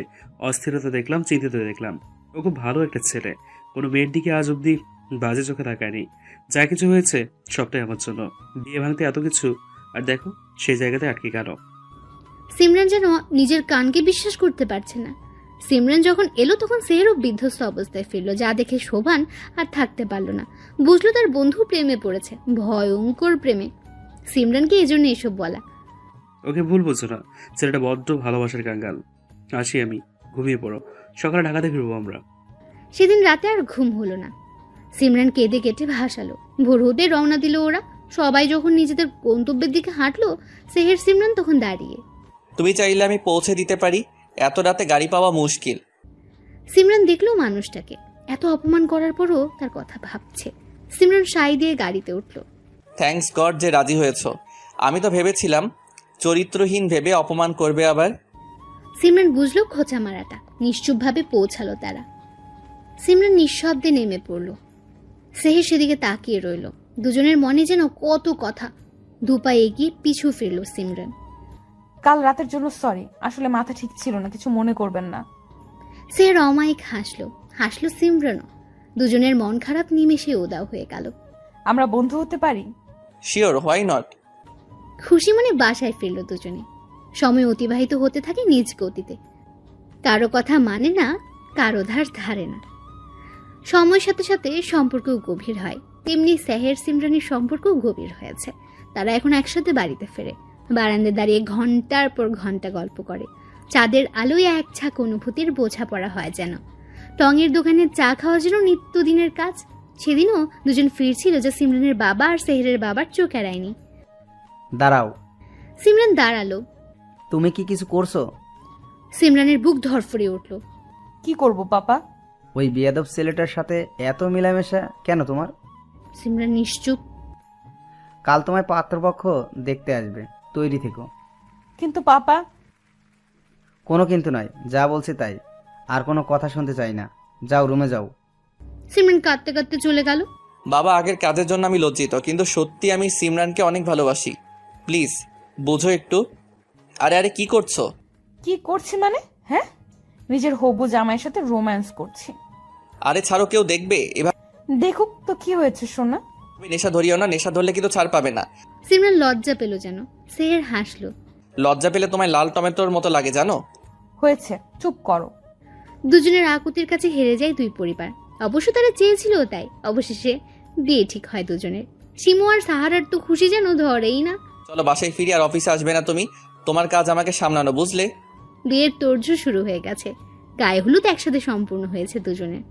অস্থিরতা দেখলাম, চিন্তিত দেখলাম। ও খুব ভালো একটা ছেলে, কোনো মেয়ের দিকে আজ অব্দি বাজে চোখে তাকায়নি। যা কিছু হয়েছে সবটাই আমার জন্য। বিয়ে ভাঙতে এত কিছু, আর দেখো সেই জায়গাতে আটকে গেল। সিমরান যেন নিজের কানকে বিশ্বাস করতে পারছে না। সিমরান যখন এলো তখন সেহেরও বিধ্বস্ত অবস্থায় ফিরল, যা দেখে শোভান আর থাকতে পারল না। বুঝলো তার বন্ধু প্রেমে পড়েছে, ভয়ঙ্কর প্রেমে। সিমরানকে এজন্য এসব বলা। ওকে ভুল বলছো না, ছেলেটা বড্ড ভালোবাসার কাঙ্গাল। আসি আমি, ঘুমিয়ে পড়ো, সকালে ঢাকাতে ফিরবো আমরা। সেদিন রাতে আর ঘুম হলো না। সিমরান কেঁদে কেটে ভাসালো। ভোর হতে রওনা দিল ওরা। সবাই যখন নিজেদের গন্তব্যের দিকে হাঁটলো, সেহের সিমরান তখন দাঁড়িয়ে। তুমি চাইলে আমি পৌঁছে দিতে পারি, এত রাতে গাড়ি পাওয়া মুশকিল। সিমরান দেখলো মানুষটাকে, এত অপমান করার পরও তার কথা ভাবছে। সিমরান সাই দিয়ে গাড়িতে উঠল। থ্যাঙ্কস গড যে রাজি হয়েছো। আমি তো ভেবেছিলাম চরিত্রহীন ভেবে অপমান করবে আবার। সিমরান বুঝলো খোঁচা মারাটা। নিশ্চুপভাবে পৌঁছালো তারা। সিমরান নিঃশব্দে নেমে পড়ল। সেহের সেদিকে তাকিয়ে রইল। দুজনের মনে যেন কত কথা। দুপা এগিয়ে পিছু ফিরল সিমরান। কাল রাতের জন্য সরি, আসলে মাথা ঠিক ছিল না, কিছু মনে করবেন না। সেহের অমায়িক হাসলো সিমরানও। দুজনের মন খারাপ নিমেষে উদাও হয়ে গেল। আমরা বন্ধু হতে পারি? Sure, why not. খুশি মনে বাসায় ফিরল দুজনে। সময় অতিবাহিত হতে থাকে নিজ গতিতে। কারো কথা মানে না, কারো ধারে না। সময়ের সাথে সাথে সম্পর্ক গভীর হয়, তেমনি সেহের সিমরানের সম্পর্কও গভীর হয়েছে। তারা এখন একসাথে বাড়িতে ফেরে। বারান্দায় দাঁড়িয়ে ঘন্টার পর ঘন্টা গল্প করে। চাঁদের আলোয় এক ঝাঁক অনুভূতির বোঝাপড়া হয় যেন। টঙের দোকানে চা খাওয়া যেন নিত্যদিনের কাজ। সেদিনও দুজন ফিরছিল, যা সিমরানের বাবা আর সেহেরের বাবার চোখ এড়ায়নি। দাঁড়াও। সিমরান দাঁড়ালো। তুমি কি কিছু করছো? সিমরানের বুক ধরফড়িয়ে উঠল। কি করব পাপা? ওই বিয়াদব ছেলেটার সাথে এত মেলামেশা কেন তোমার? সিমরান নিশ্চুপ। কাল তোমায় পাত্রপক্ষ দেখতে আসবে, তৈরি থেকো। কিন্তু পাপা। কোনো কিন্তু নয়, যা বলছি তাই। আর কোনো কথা শুনতে চাই না। যাও, রুমে যাও। সিমরান কাঁদতে কাঁদতে চলে গেল। বাবা, আগের কাজের জন্য আমি লজ্জিত, কিন্তু সত্যি আমি সিমরানকে অনেক ভালোবাসি। প্লিজ বোঝো একটু। আরে কি করছো? কি করছি মানে? হ্যাঁ, নিজের হবু জামাইয়ের সাথে রোম্যান্স করছি। আরে ছাড়ো, কেউ দেখবে। এভাবে দেখুক তো কি হয়েছে সোনা। তুমি নেশা ধরিও না, নেশা ধরলে কিন্তু ছাড় পাবে না। সিমরান লজ্জা পেল যেন। সেহের হাসলো। লজ্জা পেলে তোমায় লাল টমেটোর মতো লাগে জানো। হয়েছে, চুপ করো। দুজনের আকুতির কাছে হেরে যায় দুই পরিবার। অবশ্য তারা চেয়েছিল তাই। অবশেষে বিয়ে ঠিক হয় দুজনের। শিমু আর সাহারার তো খুশি যেন ধরেই না। চলো বাসায় ফিরি, আর অফিসে আসবে না তুমি। তোমার কাজ আমাকে সামলানো, বুঝলে? বিয়ের তোড়জোড় শুরু হয়ে গেছে। গায়ে হলুদ একসাথে সম্পূর্ণ হয়েছে দুজনের।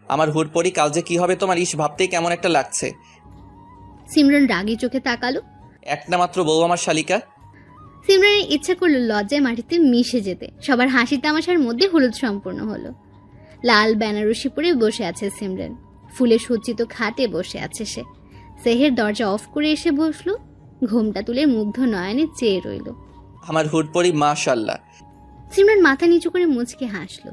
আমার হুড়পড়ি, কাল যে কি হবে তোমার ইস ভাবতেই কেমন একটা লাগছে। সিমরান রাগী চোখে তাকালো। একটা মাত্র বউ আমার শালিকা। সিমরানের ইচ্ছা করলো লজ্জায় মাটিতে মিশে যেতে। সবার হাসি তামাশার মধ্যে হলুদ সম্পূর্ণ হলো। লাল বেনারসি পরে বসে আছে সিমরান। ফুলে সজ্জিত খাটে বসে আছে সে। সেহের দরজা অফ করে এসে বসলো। ঘোমটা তুলে মুগ্ধ নয়নে চেয়ে রইল। আমার হুড়পড়ি, মাশাআল্লাহ। সিমরান মাথা নিচু করে মুচকে হাসলো।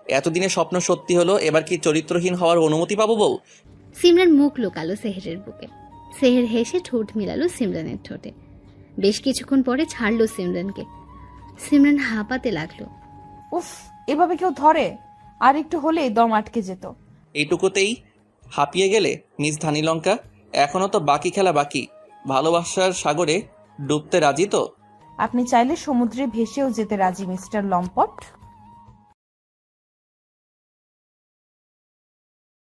এতদিনে স্বপ্ন সত্যি হলো, এবার কি চরিত্রহীন হওয়ার অনুমতি পাবো বউ? সিমরান মুখ লোকালো সেহেরের বুকে। সেহের হেসে ঠোঁট মিলালো সিমরানের ঠোঁটে। বেশ কিছুক্ষণ পরে ছাড়লো সিমরানকে। সিমরান হাঁপাতে লাগলো। উফ, এভাবে কেউ ধরে? আর একটু হলেই দম আটকে যেত। এইটুকুতেই হাঁপিয়ে গেলে মিস ধানিলঙ্কা? এখনো তো বাকি খেলা বাকি। ভালোবাসার সাগরে ডুবতে রাজি তো? আপনি চাইলে সমুদ্রে ভেসেও যেতে রাজি মিস্টার লম্পট।